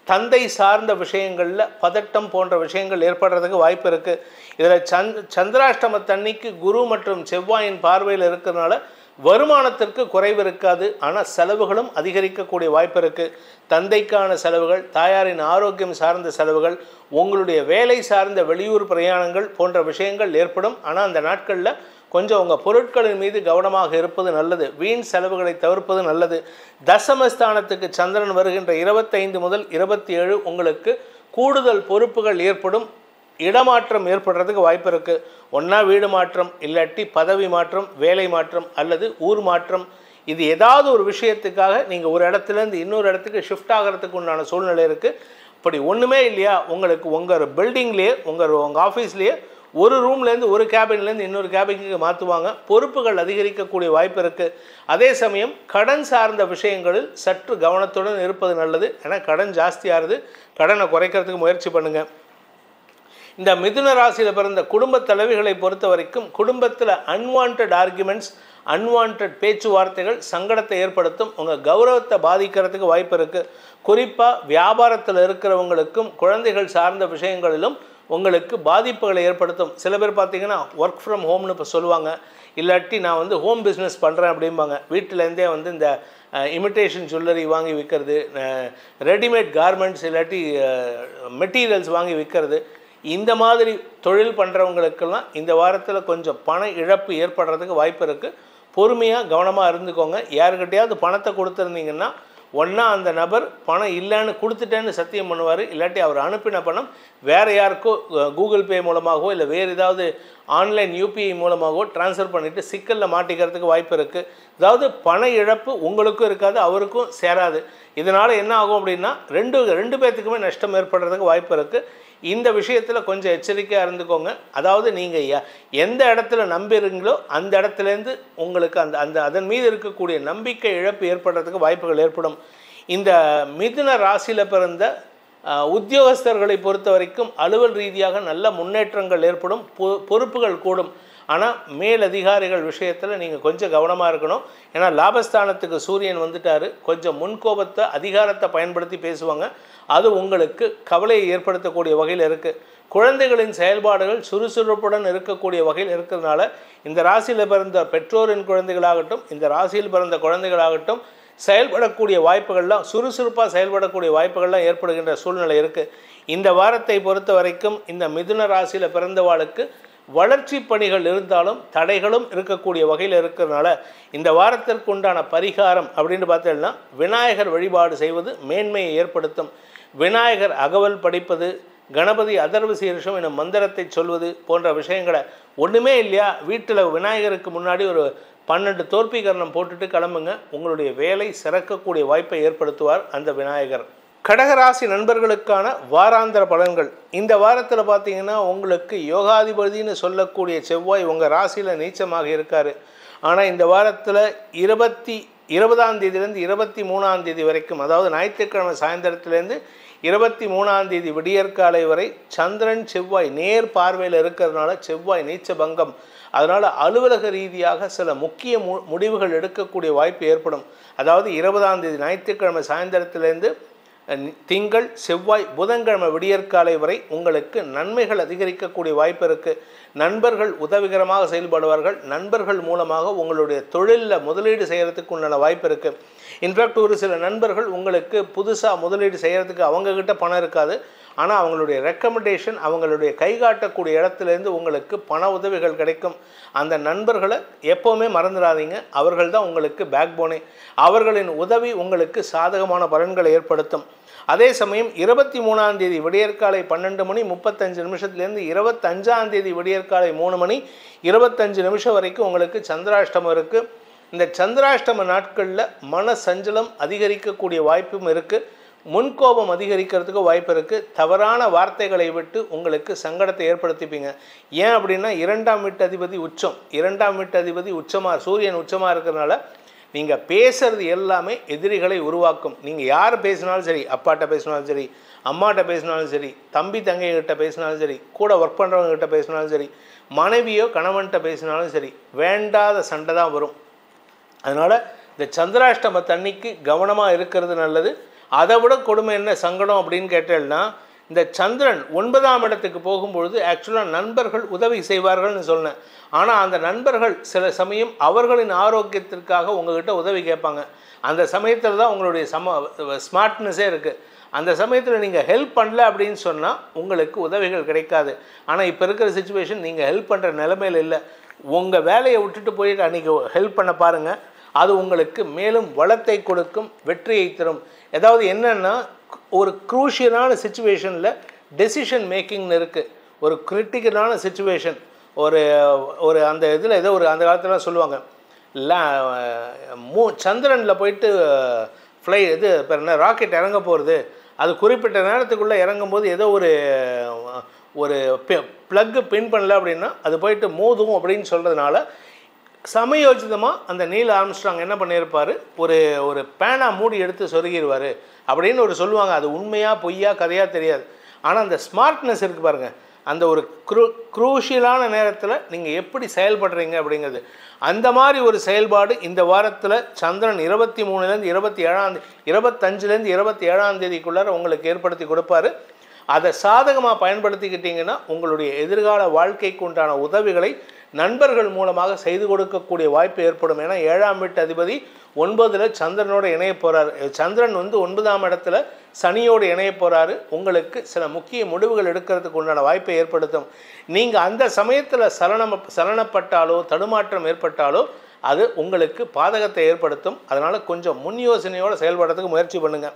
தந்தை சார்ந்த விஷயங்களில் பதட்டம் போன்ற விஷயங்கள் ஏற்படுறதுக்கு வாய்ப்பு இருக்குது. இதில் சந்திராஷ்டமத்தன்னைக்கு குரு மற்றும் செவ்வாயின் பார்வையில் இருக்கிறதுனால வருமானத்திற்கு குறைவு இருக்காது. ஆனால் செலவுகளும் அதிகரிக்கக்கூடிய வாய்ப்பு இருக்குது. தந்தைக்கான செலவுகள், தாயாரின் ஆரோக்கியம் சார்ந்த செலவுகள், உங்களுடைய வேலை சார்ந்த வெளியூர் பிரயாணங்கள் போன்ற விஷயங்கள் ஏற்படும். ஆனால் அந்த நாட்களில் கொஞ்சம் உங்கள் பொருட்களின் மீது கவனமாக இருப்பது நல்லது. வீண் செலவுகளை தவிர்ப்பது நல்லது. தசமஸ்தானத்துக்கு சந்திரன் வருகின்ற 25 முதல் 27 உங்களுக்கு கூடுதல் பொறுப்புகள் ஏற்படும். இடமாற்றம் ஏற்படுறதுக்கு வாய்ப்பு இருக்குது. ஒன்றா வீடு மாற்றம், இல்லாட்டி பதவி மாற்றம், வேலை மாற்றம் அல்லது ஊர் மாற்றம். இது ஏதாவது ஒரு விஷயத்துக்காக நீங்கள் ஒரு இடத்துலேருந்து இன்னொரு இடத்துக்கு ஷிஃப்ட் ஆகிறதுக்கு உண்டான சூழ்நிலை இருக்குது. அப்படி ஒன்றுமே இல்லையா, உங்களுக்கு உங்கள் பில்டிங்லேயே உங்கள் ஆஃபீஸ்லேயே ஒரு ரூம்லேருந்து ஒரு கேபின்லேருந்து இன்னொரு கேபினுக்கு மாற்றுவாங்க. பொறுப்புகள் அதிகரிக்கக்கூடிய வாய்ப்பு இருக்குது. அதே சமயம் கடன் சார்ந்த விஷயங்களில் சற்று கவனத்துடன் இருப்பது நல்லது. ஏன்னா கடன் ஜாஸ்தியாகுது, கடனை குறைக்கிறதுக்கு முயற்சி பண்ணுங்கள். இந்த மிதுன ராசியில் பிறந்த குடும்ப தலைவிகளை பொறுத்த வரைக்கும் குடும்பத்தில் அன்வான்ட் ஆர்குமெண்ட்ஸ், அன்வான்ட் பேச்சுவார்த்தைகள் சங்கடத்தை ஏற்படுத்தும். உங்கள் கௌரவத்தை பாதிக்கிறதுக்கு வாய்ப்பு இருக்குது. குறிப்பாக வியாபாரத்தில் இருக்கிறவங்களுக்கும் குழந்தைகள் சார்ந்த விஷயங்களிலும் உங்களுக்கு பாதிப்புகளை ஏற்படுத்தும். சில பேர் பார்த்திங்கன்னா ஒர்க் ஃப்ரம் ஹோம்னு இப்போ சொல்லுவாங்க, இல்லாட்டி நான் ஹோம் பிஸ்னஸ் பண்ணுறேன் அப்படிம்பாங்க. வீட்டிலேருந்தே இந்த இமிட்டேஷன் ஜுவல்லரி வாங்கி விற்கிறது, ரெடிமேட் கார்மெண்ட்ஸ் இல்லாட்டி மெட்டீரியல்ஸ் வாங்கி விற்கிறது, இந்த மாதிரி தொழில் பண்ணுறவங்களுக்கெல்லாம் இந்த வாரத்தில் கொஞ்சம் பண இழப்பு ஏற்படுறதுக்கு வாய்ப்பு இருக்குது. பொறுமையாக கவனமாக இருந்துக்கோங்க. யாருக்கிட்டையாவது பணத்தை கொடுத்துருந்தீங்கன்னா ஒன்றா அந்த நபர் பணம் இல்லைன்னு கொடுத்துட்டேன்னு சத்தியம் பண்ணுவார், இல்லாட்டி அவர் அனுப்பின பணம் வேறு யாருக்கோ கூகுள் பே மூலமாகவோ இல்லை வேறு ஏதாவது ஆன்லைன் யூபிஐ மூலமாகவோ ட்ரான்ஸ்ஃபர் பண்ணிவிட்டு சிக்கலில் மாட்டிக்கிறதுக்கு வாய்ப்பு இருக்குது. அதாவது பண இழப்பு உங்களுக்கும் இருக்காது, அவருக்கும் சேராது. இதனால் என்ன ஆகும் அப்படின்னா ரெண்டு பேர்த்துக்குமே நஷ்டம் ஏற்படுறதுக்கு வாய்ப்பு இருக்குது. இந்த விஷயத்தில் கொஞ்சம் எச்சரிக்கையாக இருந்துக்கோங்க. அதாவது நீங்கள் எந்த இடத்துல நம்புறீங்களோ அந்த இடத்துலேருந்து உங்களுக்கு அதன் மீது இருக்கக்கூடிய நம்பிக்கை இழப்பு ஏற்படுறதுக்கு வாய்ப்புகள் ஏற்படும். இந்த மிதுன ராசியில் பிறந்த உத்தியோகஸ்தர்களை பொறுத்த வரைக்கும் அலுவல் ரீதியாக நல்ல முன்னேற்றங்கள் ஏற்படும், பொறுப்புகள் கூடும். ஆனால் மேலதிகாரிகள் விஷயத்தில் நீங்கள் கொஞ்சம் கவனமாக இருக்கணும். ஏன்னா லாபஸ்தானத்துக்கு சூரியன் வந்துட்டார். கொஞ்சம் முன்கோபத்தை அதிகாரத்தை பயன்படுத்தி பேசுவாங்க. அது உங்களுக்கு கவலையை ஏற்படுத்தக்கூடிய வகையில் இருக்குது. குழந்தைகளின் செயல்பாடுகள் சுறுசுறுப்புடன் இருக்கக்கூடிய வகையில் இருக்கிறதுனால இந்த ராசியில் பிறந்த பெற்றோரின் குழந்தைகளாகட்டும், இந்த ராசியில் பிறந்த குழந்தைகளாகட்டும் செயல்படக்கூடிய வாய்ப்புகள்லாம், சுறுசுறுப்பாக செயல்படக்கூடிய வாய்ப்புகள்லாம் ஏற்படுகின்ற சூழ்நிலை இருக்குது. இந்த வாரத்தை பொறுத்த வரைக்கும் இந்த மிதுன ராசியில் பிறந்தவாளுக்கு வளர்ச்சி பணிகள் இருந்தாலும் தடைகளும் இருக்கக்கூடிய வகையில் இருக்கிறதுனால இந்த வாரத்திற்கு உண்டான பரிகாரம் அப்படின்னு பார்த்தீங்கன்னா விநாயகர் வழிபாடு செய்வது மேன்மையை ஏற்படுத்தும். விநாயகர் அகவல் படிப்பது, கணபதி அதர்வ சீர்ஷம் எனும் மந்திரத்தை சொல்வது போன்ற விஷயங்களை ஒன்றுமே இல்லையா, வீட்டில் விநாயகருக்கு முன்னாடி ஒரு 12 தோற்பீகரணம் போட்டுட்டு கிளம்புங்க. உங்களுடைய வேலை சிறக்கக்கூடிய வாய்ப்பை ஏற்படுத்துவார் அந்த விநாயகர். கடகராசி நண்பர்களுக்கான வாராந்திர பலன்கள். இந்த வாரத்தில் பார்த்தீங்கன்னா உங்களுக்கு யோகாதிபதினு சொல்லக்கூடிய செவ்வாய் உங்கள் ராசியில் நீச்சமாக இருக்கார். ஆனால் இந்த வாரத்தில் 20ஆம் தேதியிலேருந்து 23ஆம் தேதி வரைக்கும், அதாவது ஞாயிற்றுக்கிழமை சாயந்தரத்துலேருந்து 23ஆம் தேதி விடியற்காலை வரை சந்திரன் செவ்வாய் நேர் பார்வையில் இருக்கிறதுனால செவ்வாய் நீச்ச பங்கம். அதனால் அலுவலக ரீதியாக சில முக்கிய முடிவுகள் எடுக்கக்கூடிய வாய்ப்பு ஏற்படும். அதாவது 20ஆம் தேதி ஞாயிற்றுக்கிழமை சாயந்தரத்திலேருந்து திங்கள் செவ்வாய் புதன்கிழமை விடியற்காலை வரை உங்களுக்கு நன்மைகள் அதிகரிக்கக்கூடிய வாய்ப்பு இருக்குது. நண்பர்கள் உதவிகரமாக செயல்படுவார்கள். நண்பர்கள் மூலமாக உங்களுடைய தொழிலில் முதலீடு செய்கிறதுக்கு உண்டான வாய்ப்பு இருக்குது. இன்ஃபேக்ட் ஒரு சில நண்பர்கள் உங்களுக்கு புதுசாக முதலீடு செய்கிறதுக்கு அவங்கக்கிட்ட பணம் இருக்காது. ஆனால் அவங்களுடைய ரெக்கமெண்டேஷன், அவங்களுடைய கைகாட்டக்கூடிய இடத்துலேருந்து உங்களுக்கு பண உதவிகள் கிடைக்கும். அந்த நண்பர்களை எப்போவுமே மறந்துடாதீங்க. அவர்கள் தான் உங்களுக்கு பேக் போனே. அவர்களின் உதவி உங்களுக்கு சாதகமான பலன்களை ஏற்படுத்தும். அதே சமயம் 23ஆம் தேதி விடியற்காலை 12:35 25ஆம் தேதி விடியற்காலை 3:25 வரைக்கும் உங்களுக்கு சந்திராஷ்டமம் இருக்குது. இந்த சந்திராஷ்டம நாட்களில் மன சஞ்சலம் அதிகரிக்கக்கூடிய வாய்ப்பும் இருக்குது. முன்கோபம் அதிகரிக்கிறதுக்கு வாய்ப்பு இருக்குது. தவறான வார்த்தைகளை விட்டு உங்களுக்கு சங்கடத்தை ஏற்படுத்திப்பீங்க. ஏன் அப்படின்னா 2ஆம் வீட்டு அதிபதி உச்சம். 2ஆம் வீட்டு அதிபதி உச்சமாக, சூரியன் உச்சமாக இருக்கிறதுனால நீங்கள் பேசுகிறது எல்லாமே எதிரிகளை உருவாக்கும். நீங்கள் யார் பேசினாலும் சரி, அப்பாட்ட பேசினாலும் சரி, அம்மாட்ட பேசினாலும் சரி, தம்பி தங்கைகிட்ட பேசினாலும் சரி, கூட ஒர்க் பண்ணுறவங்ககிட்ட பேசினாலும் சரி, மனைவியோ கணவன்கிட்ட பேசினாலும் சரி, வேண்டாத சண்டை தான் வரும். அதனால் இந்த சந்திராஷ்டம தண்ணிக்கு கவனமாக இருக்கிறது நல்லது. அதை விட கொடுமை என்ன சங்கடம் அப்படின்னு கேட்டேன்னா, இந்த சந்திரன் 9ஆம் இடத்துக்கு போகும்பொழுது ஆக்சுவலாக நண்பர்கள் உதவி செய்வார்கள்னு சொன்னேன். ஆனால் அந்த நண்பர்கள் சில சமயம் அவர்களின் ஆரோக்கியத்திற்காக உங்கள்கிட்ட உதவி கேட்பாங்க. அந்த சமயத்தில் தான் உங்களுடைய ஸ்மார்ட்னஸே இருக்குது. அந்த சமயத்தில் நீங்கள் ஹெல்ப் பண்ணல அப்படின்னு சொன்னால் உங்களுக்கு உதவிகள் கிடைக்காது. ஆனால் இப்போ இருக்கிற சிச்சுவேஷன் நீங்கள் ஹெல்ப் பண்ணுற நிலைமையில் இல்லை. உங்கள் வேலையை விட்டுட்டு போயிட்டு அன்றைக்கி ஹெல்ப் பண்ண பாருங்கள். அது உங்களுக்கு மேலும் வளத்தை கொடுக்கும், வெற்றியை தரும். ஏதாவது என்னென்னா ஒரு க்ரூஷியலான சிச்சுவேஷனில் டெசிஷன் மேக்கிங்னு இருக்குது. ஒரு கிரிட்டிக்கலான சிச்சுவேஷன், ஒரு அந்த இதில் ஏதோ ஒரு அந்த காலத்தில் சொல்லுவாங்க சந்திரனில் போயிட்டு இப்போ என்ன ராக்கெட் இறங்க போகிறது, அது குறிப்பிட்ட நேரத்துக்குள்ளே இறங்கும்போது ஏதோ ஒரு ப்ளக்கு பின் பண்ணல அப்படின்னா அது போயிட்டு மோதும் அப்படின்னு சொல்கிறதுனால சமயோஜிதமாக அந்த நீல் ஆர்ம்ஸ்ட்ராங் என்ன பண்ணியிருப்பார், ஒரு பேனா மூடி எடுத்து சொருகிடுவார் அப்படின்னு சொல்லுவாங்க. அது உண்மையாக பொய்யா கதையாக தெரியாது. ஆனால் அந்த ஸ்மார்ட்னஸ் இருக்குது பாருங்கள், அந்த ஒரு க்ரூஷியலான நேரத்தில் நீங்கள் எப்படி செயல்படுறீங்க அப்படிங்கிறது. அந்த மாதிரி ஒரு செயல்பாடு இந்த வாரத்தில் சந்திரன் 23லேருந்து 25லேருந்து 27ஆம் உங்களுக்கு ஏற்படுத்தி கொடுப்பாரு. அதை சாதகமாக பயன்படுத்திக்கிட்டிங்கன்னா உங்களுடைய எதிர்கால வாழ்க்கைக்கு உண்டான உதவிகளை நண்பர்கள் மூலமாக செய்து கொடுக்கக்கூடிய வாய்ப்பு ஏற்படும். ஏன்னா 7ஆம் வீட்டு அதிபதி 9ல் சந்திரனோடு இணைய போகிறாரு. சந்திரன் 9ஆம் இடத்துல சனியோடு இணைய போகிறாரு. உங்களுக்கு சில முக்கிய முடிவுகள் எடுக்கிறதுக்கு உண்டான வாய்ப்பை ஏற்படுத்தும். நீங்கள் அந்த சமயத்தில் சலனப்பட்டாலோ தடுமாற்றம் ஏற்பட்டாலோ அது உங்களுக்கு பாதகத்தை ஏற்படுத்தும். அதனால் கொஞ்சம் முன் யோசனையோடு செயல்படுறதுக்கு முயற்சி பண்ணுங்கள்.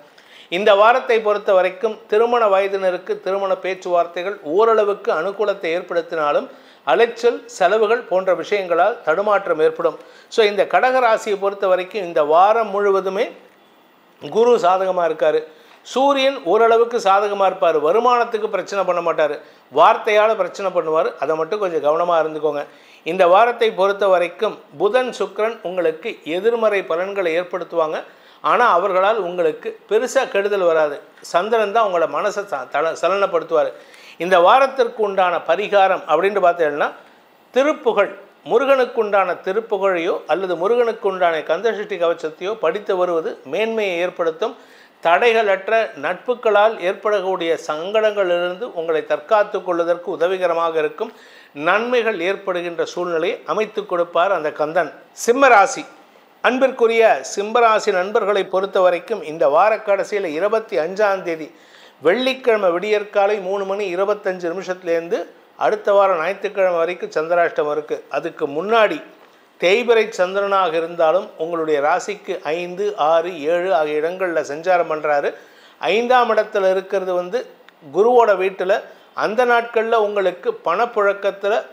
இந்த வாரத்தை பொறுத்த வரைக்கும் திருமண வயதினருக்கு திருமண பேச்சுவார்த்தைகள் ஓரளவுக்கு அனுகூலத்தை ஏற்படுத்தினாலும் அலைச்சல், செலவுகள் போன்ற விஷயங்களால் தடுமாற்றம் ஏற்படும். ஸோ இந்த கடகராசியை பொறுத்த வரைக்கும் இந்த வாரம் முழுவதுமே குரு சாதகமாக இருக்கார். சூரியன் ஓரளவுக்கு சாதகமாக இருப்பார். வருமானத்துக்கு பிரச்சனை பண்ண மாட்டார், வார்த்தையால் பிரச்சனை பண்ணுவார். அதை மட்டும் கொஞ்சம் கவனமாக இருந்துக்கோங்க. இந்த வாரத்தை பொறுத்த வரைக்கும் புதன் சுக்கிரன் உங்களுக்கு எதிர்மறை பலன்களை ஏற்படுத்துவாங்க. ஆனால் அவர்களால் உங்களுக்கு பெருசாக கெடுதல் வராது. சந்திரன் தான் உங்களோட மனசை சலனப்படுத்துவார். இந்த வாரத்திற்கு உண்டான பரிகாரம் அப்படின்னு பார்த்தீங்கன்னா திருப்புகழ், முருகனுக்குண்டான திருப்புகழையோ அல்லது முருகனுக்குண்டான கந்தசஷ்டி கவசத்தையோ படித்து வருவது மேன்மையை ஏற்படுத்தும். தடைகளற்ற நட்புகளால் ஏற்படக்கூடிய சங்கடங்களிலிருந்து உங்களை தற்காத்து கொள்வதற்கு உதவிகரமாக இருக்கும். நன்மைகள் ஏற்படுகின்ற சூழ்நிலையை அமைத்து கொடுப்பார் அந்த கந்தன். சிம்மராசி, அன்பிற்குரிய சிம்மராசி நண்பர்களை பொறுத்த வரைக்கும் இந்த வார கடைசியில் 25ஆம் தேதி வெள்ளிக்கிழமை விடியற்காலை 3:25 அடுத்த வாரம் ஞாயிற்றுக்கிழமை வரைக்கும் சந்திராஷ்டமம் இருக்குது. அதுக்கு முன்னாடி தேய்பிறை சந்திரனாக இருந்தாலும் உங்களுடைய ராசிக்கு 5, 6, 7 ஆகிய இடங்களில் சஞ்சாரம் பண்ணுறாரு. 5ஆம் இடத்துல இருக்கிறது குருவோட வீட்டில். அந்த நாட்களில் உங்களுக்கு பணப்புழக்கத்தில்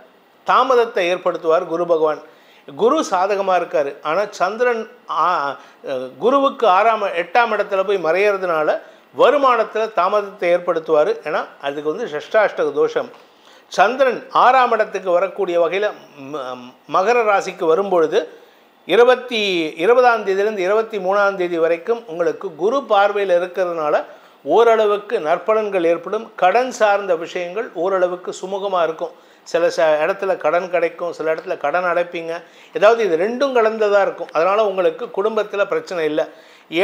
தாமதத்தை ஏற்படுத்துவார் குரு பகவான். குரு சாதகமாக இருக்கார். ஆனால் சந்திரன் குருவுக்கு 8ஆம் இடத்துல போய் மறையிறதுனால வருமானத்தில் தாமதத்தை ஏற்படுத்துவார். ஏன்னா அதுக்கு ஷஷ்டாஷ்டக தோஷம். சந்திரன் 6ஆம் இடத்துக்கு வரக்கூடிய வகையில் மகர ராசிக்கு வரும்பொழுது 20ஆம் தேதியிலிருந்து 23ஆம் தேதி வரைக்கும் உங்களுக்கு குரு பார்வையில் இருக்கிறதுனால ஓரளவுக்கு நற்பலன்கள் ஏற்படும். கடன் சார்ந்த விஷயங்கள் ஓரளவுக்கு சுமூகமாக இருக்கும். சில இடத்துல கடன் கிடைக்கும், சில இடத்துல கடன் அடைப்பீங்க. ஏதாவது இது ரெண்டும் கலந்ததாக இருக்கும். அதனால் உங்களுக்கு குடும்பத்தில் பிரச்சனை இல்லை.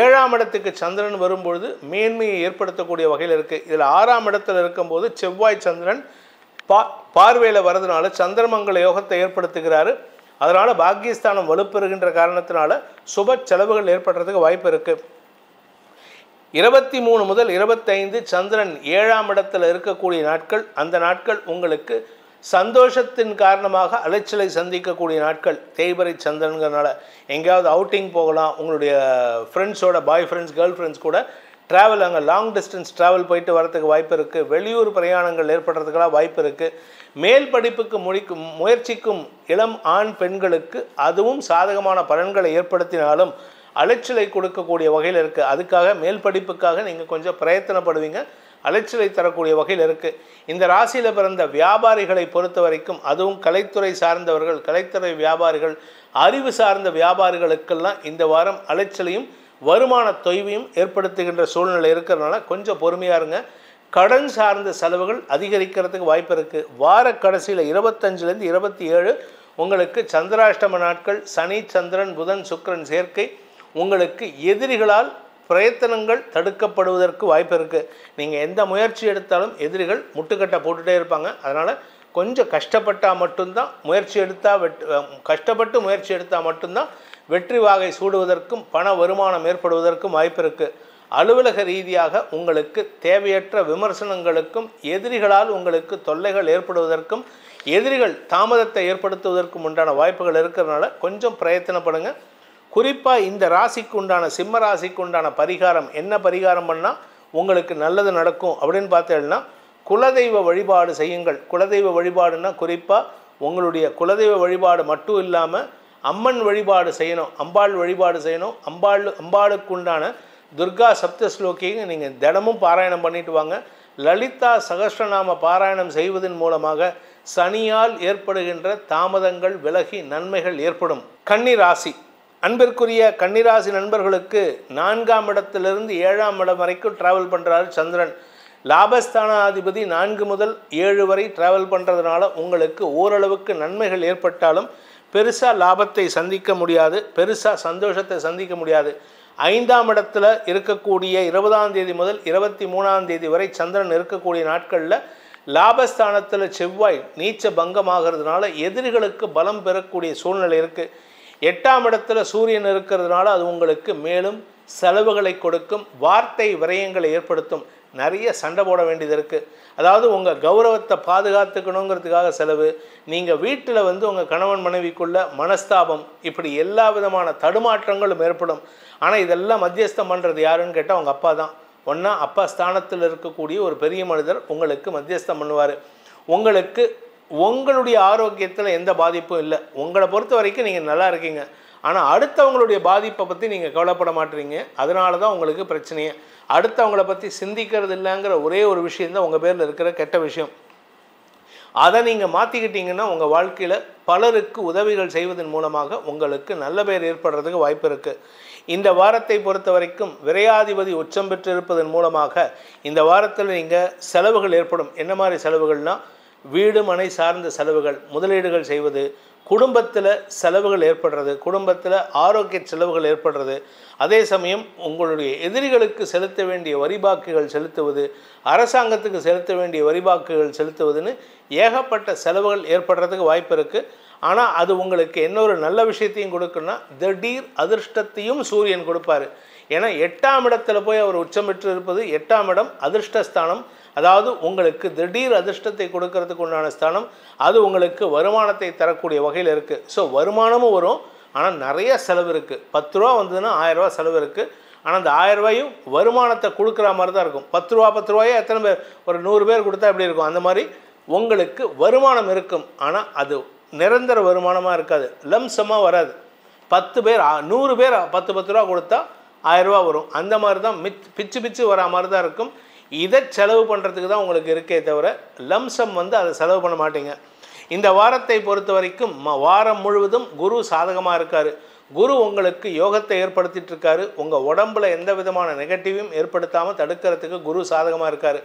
7ஆம் இடத்துக்கு சந்திரன் வரும்பொழுது மேன்மையை ஏற்படுத்தக்கூடிய வகையில் இருக்குது. இதில் 6ஆம் இடத்துல இருக்கும்போது செவ்வாய் சந்திரன் பார்வையில் வர்றதுனால சந்திரமங்கல யோகத்தை ஏற்படுத்துகிறாரு. அதனால் பாக்கியஸ்தானம் வலுப்பெறுகின்ற காரணத்தினால சுப செலவுகள் ஏற்படுறதுக்கு வாய்ப்பு இருக்குது. 23 முதல் 25 சந்திரன் 7ஆம் இடத்துல இருக்கக்கூடிய நாட்கள். அந்த நாட்கள் உங்களுக்கு சந்தோஷத்தின் காரணமாக அலைச்சலை சந்திக்கக்கூடிய நாட்கள். தேய்பிறை சந்திரன்கிறதுனால எங்கேயாவது அவுட்டிங் போகலாம். உங்களுடைய ஃப்ரெண்ட்ஸோட, பாய் ஃப்ரெண்ட்ஸ், கேர்ள் ஃப்ரெண்ட்ஸ் கூட ட்ராவல், அங்கே லாங் டிஸ்டன்ஸ் ட்ராவல் போயிட்டு வரதுக்கு வாய்ப்பு இருக்குது. வெளியூர் பிரயாணங்கள் ஏற்படுறதுக்கெல்லாம் வாய்ப்பு இருக்குது. மேல் படிப்புக்கு முயற்சிக்கும் இளம் ஆண் பெண்களுக்கு அதுவும் சாதகமான பலன்களை ஏற்படுத்தினாலும் அலைச்சலை கொடுக்கக்கூடிய வகையில் இருக்குது. அதுக்காக மேல் படிப்புக்காக நீங்கள் கொஞ்சம் பிரயத்தனப்படுவீங்க. அலைச்சலை தரக்கூடிய வகையில் இருக்குது. இந்த ராசியில் பிறந்த வியாபாரிகளை பொறுத்த வரைக்கும், அதுவும் கலைத்துறை சார்ந்தவர்கள், கலைத்துறை வியாபாரிகள், அறிவு சார்ந்த வியாபாரிகளுக்கெல்லாம் இந்த வாரம் அலைச்சலையும் வருமான தொய்வையும் ஏற்படுத்துகின்ற சூழ்நிலை இருக்கிறதுனால கொஞ்சம் பொறுமையாக இருங்க. கடன் சார்ந்த செலவுகள் அதிகரிக்கிறதுக்கு வாய்ப்பு இருக்குது. வார கடைசியில் 25லேருந்து 27 உங்களுக்கு சந்திராஷ்டம நாட்கள். சனி, சந்திரன், புதன், சுக்கிரன் சேர்க்கை. உங்களுக்கு எதிரிகளால் பிரயத்தனங்கள் தடுக்கப்படுவதற்கு வாய்ப்பு இருக்குது. நீங்கள் எந்த முயற்சி எடுத்தாலும் எதிரிகள் முட்டுக்கட்டை போட்டுகிட்டே இருப்பாங்க. அதனால் கொஞ்சம் கஷ்டப்பட்டால் மட்டும்தான் கஷ்டப்பட்டு முயற்சி எடுத்தால் மட்டும்தான் வெற்றி வாகை சூடுவதற்கும் பண வருமானம் ஏற்படுவதற்கும் வாய்ப்பு இருக்குது. அலுவலக ரீதியாக உங்களுக்கு தேவையற்ற விமர்சனங்களுக்கும் எதிரிகளால் உங்களுக்கு தொல்லைகள் ஏற்படுவதற்கும் எதிரிகள் தாமதத்தை ஏற்படுத்துவதற்கும் உண்டான வாய்ப்புகள் இருக்கிறதுனால கொஞ்சம் பிரயத்தனப்படுங்க. குறிப்பாக இந்த ராசிக்கு உண்டான சிம்ம ராசிக்கு உண்டான பரிகாரம் என்ன பரிகாரம் பண்ணால் உங்களுக்கு நல்லது நடக்கும் அப்படின்னு பார்த்தேன்னா, குலதெய்வ வழிபாடு செய்யுங்கள். குலதெய்வ வழிபாடுன்னா குறிப்பாக உங்களுடைய குலதெய்வ வழிபாடு மட்டும் இல்லாமல் அம்மன் வழிபாடு செய்யணும், அம்பாள் வழிபாடு செய்யணும். அம்பாளுக்கு உண்டான துர்கா சப்தஸ்லோகியை நீங்கள் தினமும் பாராயணம் பண்ணிட்டு வாங்க. லலிதா சகஸ்ரநாம பாராயணம் செய்வதன் மூலமாக சனியால் ஏற்படுகின்ற தாமதங்கள் விலகி நன்மைகள் ஏற்படும். கன்னிராசி, அன்பிற்குரிய கன்னிராசி நண்பர்களுக்கு 4ஆம் இடத்திலிருந்து 7ஆம் இடம் வரைக்கும் ட்ராவல் பண்ணுறாரு சந்திரன். லாபஸ்தானாதிபதி 4 முதல் 7 வரை ட்ராவல் பண்ணுறதுனால உங்களுக்கு ஓரளவுக்கு நன்மைகள் ஏற்பட்டாலும் பெருசாக லாபத்தை சந்திக்க முடியாது, பெருசாக சந்தோஷத்தை சந்திக்க முடியாது. 5ஆம் இடத்துல இருக்கக்கூடிய 20ஆம் தேதி முதல் 23ஆம் தேதி வரை சந்திரன் இருக்கக்கூடிய நாட்களில் லாபஸ்தானத்தில் செவ்வாய் நீச்ச பங்கமாகிறதுனால எதிரிகளுக்கு பலம் பெறக்கூடிய சூழ்நிலை இருக்குது. 8ஆம் இடத்துல சூரியன் இருக்கிறதுனால அது உங்களுக்கு மேலும் செலவுகளை கொடுக்கும், வார்த்தை விரயங்களை ஏற்படுத்தும். நிறைய சண்டை போட வேண்டியது இருக்குது. அதாவது உங்கள் கௌரவத்தை பாதுகாத்துக்கணுங்கிறதுக்காக செலவு, நீங்கள் வீட்டில் உங்கள் கணவன் மனைவிக்குள்ள மனஸ்தாபம், இப்படி எல்லா விதமான தடுமாற்றங்களும் ஏற்படும். ஆனால் இதெல்லாம் மத்தியஸ்தம் பண்ணுறது யாருன்னு கேட்டால் உங்கள் அப்பா தான். ஒன்றா அப்பா ஸ்தானத்தில் இருக்கக்கூடிய ஒரு பெரிய மனிதர் உங்களுக்கு மத்தியஸ்தம் பண்ணுவார். உங்களுக்கு உங்களுடைய ஆரோக்கியத்தில் எந்த பாதிப்பும் இல்லை. உங்களை பொறுத்த வரைக்கும் நீங்கள் நல்லா இருக்கீங்க. ஆனால் அடுத்தவங்களுடைய பாதிப்பை பற்றி நீங்கள் கவலைப்பட மாட்டீங்க. அதனால தான் உங்களுக்கு பிரச்சனையே. அடுத்தவங்களை பற்றி சிந்திக்கிறது இல்லைங்கிற ஒரே ஒரு விஷயந்தான் உங்கள் பேரில் இருக்கிற கெட்ட விஷயம். அதை நீங்கள் மாற்றிக்கிட்டீங்கன்னா உங்கள் வாழ்க்கையில் பலருக்கு உதவிகள் செய்வதன் மூலமாக உங்களுக்கு நல்ல பேர் ஏற்படுறதுக்கு வாய்ப்பு இருக்குது. இந்த வாரத்தை பொறுத்த வரைக்கும் விரையாதிபதி உச்சம் பெற்றிருப்பதன் மூலமாக இந்த வாரத்தில் நீங்கள் செலவுகள் ஏற்படும். என்ன மாதிரி செலவுகள்னால், வீடு மனை சார்ந்த செலவுகள், முதலீடுகள் செய்வது, குடும்பத்தில் செலவுகள் ஏற்படுறது, குடும்பத்தில் ஆரோக்கிய செலவுகள் ஏற்படுறது, அதே சமயம் உங்களுடைய எதிரிகளுக்கு செலுத்த வேண்டிய வரிபாக்குகள் செலுத்துவது, அரசாங்கத்துக்கு செலுத்த வேண்டிய வரிபாக்குகள் செலுத்துவதுன்னு ஏகப்பட்ட செலவுகள் ஏற்படுறதுக்கு வாய்ப்பு இருக்குது. ஆனால் அது உங்களுக்கு என்ன ஒரு நல்ல விஷயத்தையும் கொடுக்குன்னா, திடீர் அதிர்ஷ்டத்தையும் சூரியன் கொடுப்பார். ஏன்னா 8ஆம் இடத்துல போய் அவர் உச்சம் பெற்று இருப்பது 8ஆம் இடம் அதிர்ஷ்டஸ்தானம். அதாவது உங்களுக்கு திடீர் அதிர்ஷ்டத்தை கொடுக்கறதுக்கு உண்டான ஸ்தானம். அது உங்களுக்கு வருமானத்தை தரக்கூடிய வகையில் இருக்குது. ஸோ வருமானமும் வரும், ஆனால் நிறைய செலவு இருக்குது. 10 ரூபா வந்ததுன்னா 1000 ரூபா செலவு இருக்குது. ஆனால் அந்த 1000 ரூபாயும் வருமானத்தை கொடுக்குற மாதிரி தான் இருக்கும். 10 ரூபாயே எத்தனை பேர், ஒரு 100 பேர் கொடுத்தா எப்படி இருக்கும், அந்த மாதிரி உங்களுக்கு வருமானம் இருக்கும். ஆனால் அது நிரந்தர வருமானமாக இருக்காது, லம்சமாக வராது. 10 பேர் 100 பேர் 10 ரூபா கொடுத்தா 1000 ரூபா வரும். அந்த மாதிரி தான் பிச்சு வரா மாதிரி தான் இருக்கும். இதை செலவு பண்ணுறதுக்கு தான் உங்களுக்கு இருக்கே தவிர லம்சம் அதை செலவு பண்ண மாட்டீங்க. இந்த வாரத்தை பொறுத்த வரைக்கும் வாரம் முழுவதும் குரு சாதகமாக இருக்கார். குரு உங்களுக்கு யோகத்தை ஏற்படுத்திட்டு இருக்காரு. உங்கள் உடம்புல எந்த விதமான நெகட்டிவையும் ஏற்படுத்தாமல் தடுக்கிறதுக்கு குரு சாதகமாக இருக்கார்.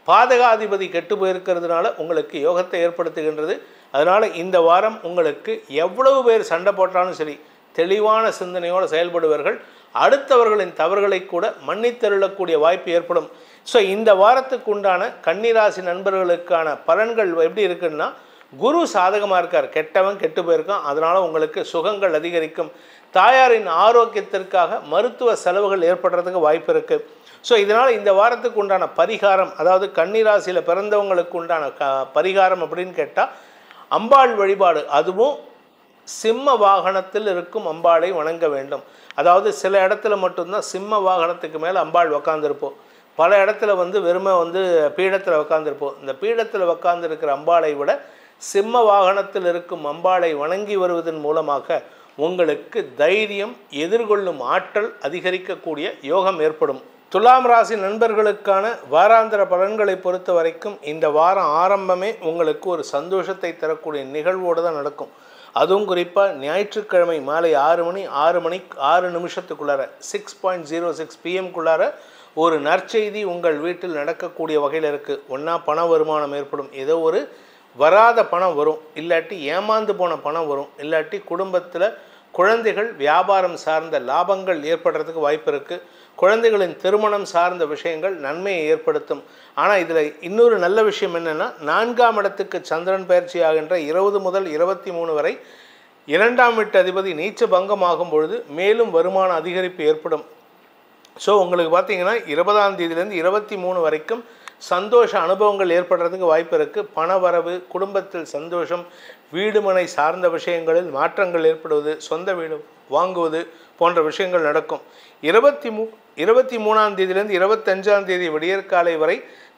பாதகாதிபதி கெட்டு போயிருக்கிறதுனால உங்களுக்கு யோகத்தை ஏற்படுத்துகின்றது. அதனால் இந்த வாரம் உங்களுக்கு எவ்வளவு பேர் சண்டை போட்டாலும் சரி, தெளிவான சிந்தனையோடு செயல்படுவார்கள். அடுத்தவர்களின் தவறுகளை கூட மன்னித்தருளக்கூடிய வாய்ப்பு ஏற்படும். ஸோ இந்த வாரத்துக்கு உண்டான கன்னிராசி நண்பர்களுக்கான பலன்கள் எப்படி இருக்குன்னா, குரு சாதகமாக இருக்கார், கெட்டவன் கெட்டு போயிருக்கான். அதனால் உங்களுக்கு சுகங்கள் அதிகரிக்கும். தாயாரின் ஆரோக்கியத்திற்காக மருத்துவ செலவுகள் ஏற்படுறதுக்கு வாய்ப்பு இருக்குது. ஸோ இதனால் இந்த வாரத்துக்கு உண்டான பரிகாரம், அதாவது கன்னிராசியில் பிறந்தவங்களுக்கு உண்டான பரிகாரம் அப்படின்னு கேட்டால் அம்பாள் வழிபாடு, அதுவும் சிம்ம வாகனத்தில் இருக்கும் அம்பாளை வணங்க வேண்டும். அதாவது சில இடத்துல மட்டும்தான் சிம்ம வாகனத்துக்கு மேலே அம்பாள் உக்காந்துருப்போம். பல இடத்துல வெறுமை பீடத்தில் உக்காந்துருப்போம். இந்த பீடத்தில் உக்காந்துருக்கிற அம்பாளை விட சிம்ம வாகனத்தில் இருக்கும் அம்பாளை வணங்கி வருவதன் மூலமாக உங்களுக்கு தைரியம், எதிர்கொள்ளும் ஆற்றல் அதிகரிக்கக்கூடிய யோகம் ஏற்படும். துலாம் ராசி நண்பர்களுக்கான வாராந்திர பலன்களை பொறுத்த வரைக்கும் இந்த வாரம் ஆரம்பமே உங்களுக்கு ஒரு சந்தோஷத்தை தரக்கூடிய நிகழ்வோடு தான் நடக்கும். அதுவும் குறிப்பாக ஞாயிற்றுக்கிழமை மாலை 6 நிமிஷத்துக்குள்ளார 6:06 PM ஒரு நற்செய்தி உங்கள் வீட்டில் நடக்கக்கூடிய வகையில் இருக்குது. ஒன்றா பண வருமானம் ஏற்படும், ஏதோ ஒரு வராத பணம் வரும், இல்லாட்டி ஏமாந்து போன பணம் வரும், இல்லாட்டி குடும்பத்தில் குழந்தைகள் வியாபாரம் சார்ந்த லாபங்கள் ஏற்படுறதுக்கு வாய்ப்பு இருக்குது. குழந்தைகளின் திருமணம் சார்ந்த விஷயங்கள் நன்மையை ஏற்படுத்தும். ஆனால் இதில் இன்னொரு நல்ல விஷயம் என்னென்னா, 4ஆம் இடத்துக்கு சந்திரன் பயிற்சி ஆகின்ற 20 முதல் 23 வரை 2ஆம் வீட்டு அதிபதி நீச்ச பங்கமாகும் பொழுது மேலும் வருமான அதிகரிப்பு ஏற்படும். ஸோ உங்களுக்கு பார்த்தீங்கன்னா 20ஆம் தேதியிலேருந்து 23 வரைக்கும் சந்தோஷ அனுபவங்கள் ஏற்படுறதுக்கு வாய்ப்பு இருக்குது. பண வரவு, குடும்பத்தில் சந்தோஷம், வீடு மனை சார்ந்த விஷயங்களில் மாற்றங்கள் ஏற்படுவது, சொந்த வீடு வாங்குவது போன்ற விஷயங்கள் நடக்கும். 23ஆம் தேதியிலேருந்து 25ஆம் தேதி விடியற்காலை வரை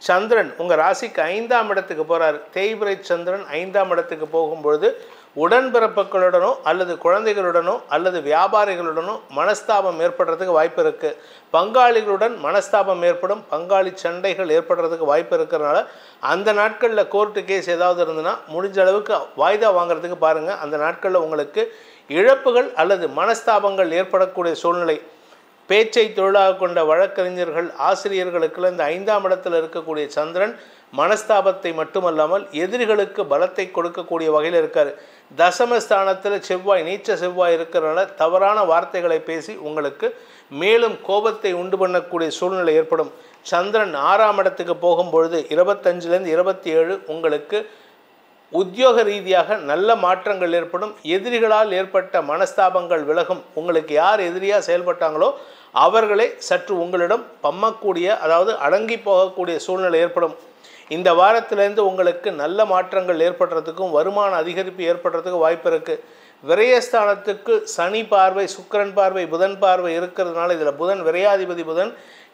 சந்திரன் உங்கள் ராசிக்கு 5ஆம் இடத்துக்கு போகிறார். தேய்பிரை சந்திரன் 5ஆம் இடத்துக்கு போகும்பொழுது உடன்பிறப்புகளுடனோ அல்லது குழந்தைகளுடனோ அல்லது வியாபாரிகளுடனோ மனஸ்தாபம் ஏற்படுறதுக்கு வாய்ப்பு இருக்குது. பங்காளிகளுடன் மனஸ்தாபம் ஏற்படும், பங்காளி சண்டைகள் ஏற்படுறதுக்கு வாய்ப்பு இருக்கிறதுனால அந்த நாட்களில் கோர்ட்டு கேஸ் ஏதாவது இருந்ததுன்னா முடிஞ்ச அளவுக்கு வாய்தா வாங்குறதுக்கு பாருங்கள். அந்த நாட்களில் உங்களுக்கு இழப்புகள் அல்லது மனஸ்தாபங்கள் ஏற்படக்கூடிய சூழ்நிலை. பேச்சை தொழிலாக கொண்ட வழக்கறிஞர்கள், ஆசிரியர்களுக்கெல்லாம் இந்த 5ஆம் இடத்தில் இருக்கக்கூடிய சந்திரன் மனஸ்தாபத்தை மட்டுமல்லாமல் எதிரிகளுக்கு பலத்தை கொடுக்கக்கூடிய வகையில் இருக்கார். தசமஸ்தானத்தில் செவ்வாய், நீச்ச செவ்வாய் இருக்கிறனால தவறான வார்த்தைகளை பேசி உங்களுக்கு மேலும் கோபத்தை உண்டு பண்ணக்கூடிய சூழ்நிலை ஏற்படும். சந்திரன் 6ஆம் இடத்துக்கு போகும்பொழுது 25லேருந்து 27 உங்களுக்கு உத்தியோக ரீதியாக நல்ல மாற்றங்கள் ஏற்படும். எதிரிகளால் ஏற்பட்ட மனஸ்தாபங்கள் விலகும். உங்களுக்கு யார் எதிரியாக செயல்பட்டாங்களோ அவர்களே சற்று உங்களிடம் பம்மக்கூடிய, அதாவது அடங்கி போகக்கூடிய சூழ்நிலை ஏற்படும். இந்த வாரத்திலேருந்து உங்களுக்கு நல்ல மாற்றங்கள் ஏற்படுறதுக்கும் வருமான அதிகரிப்பு ஏற்படுறதுக்கும் வாய்ப்பு இருக்குது. விரயஸ்தானத்துக்கு சனி பார்வை, சுக்கிரன் பார்வை, புதன் பார்வை இருக்கிறதுனால இதில் புதன் விரையாதிபதி, புதன்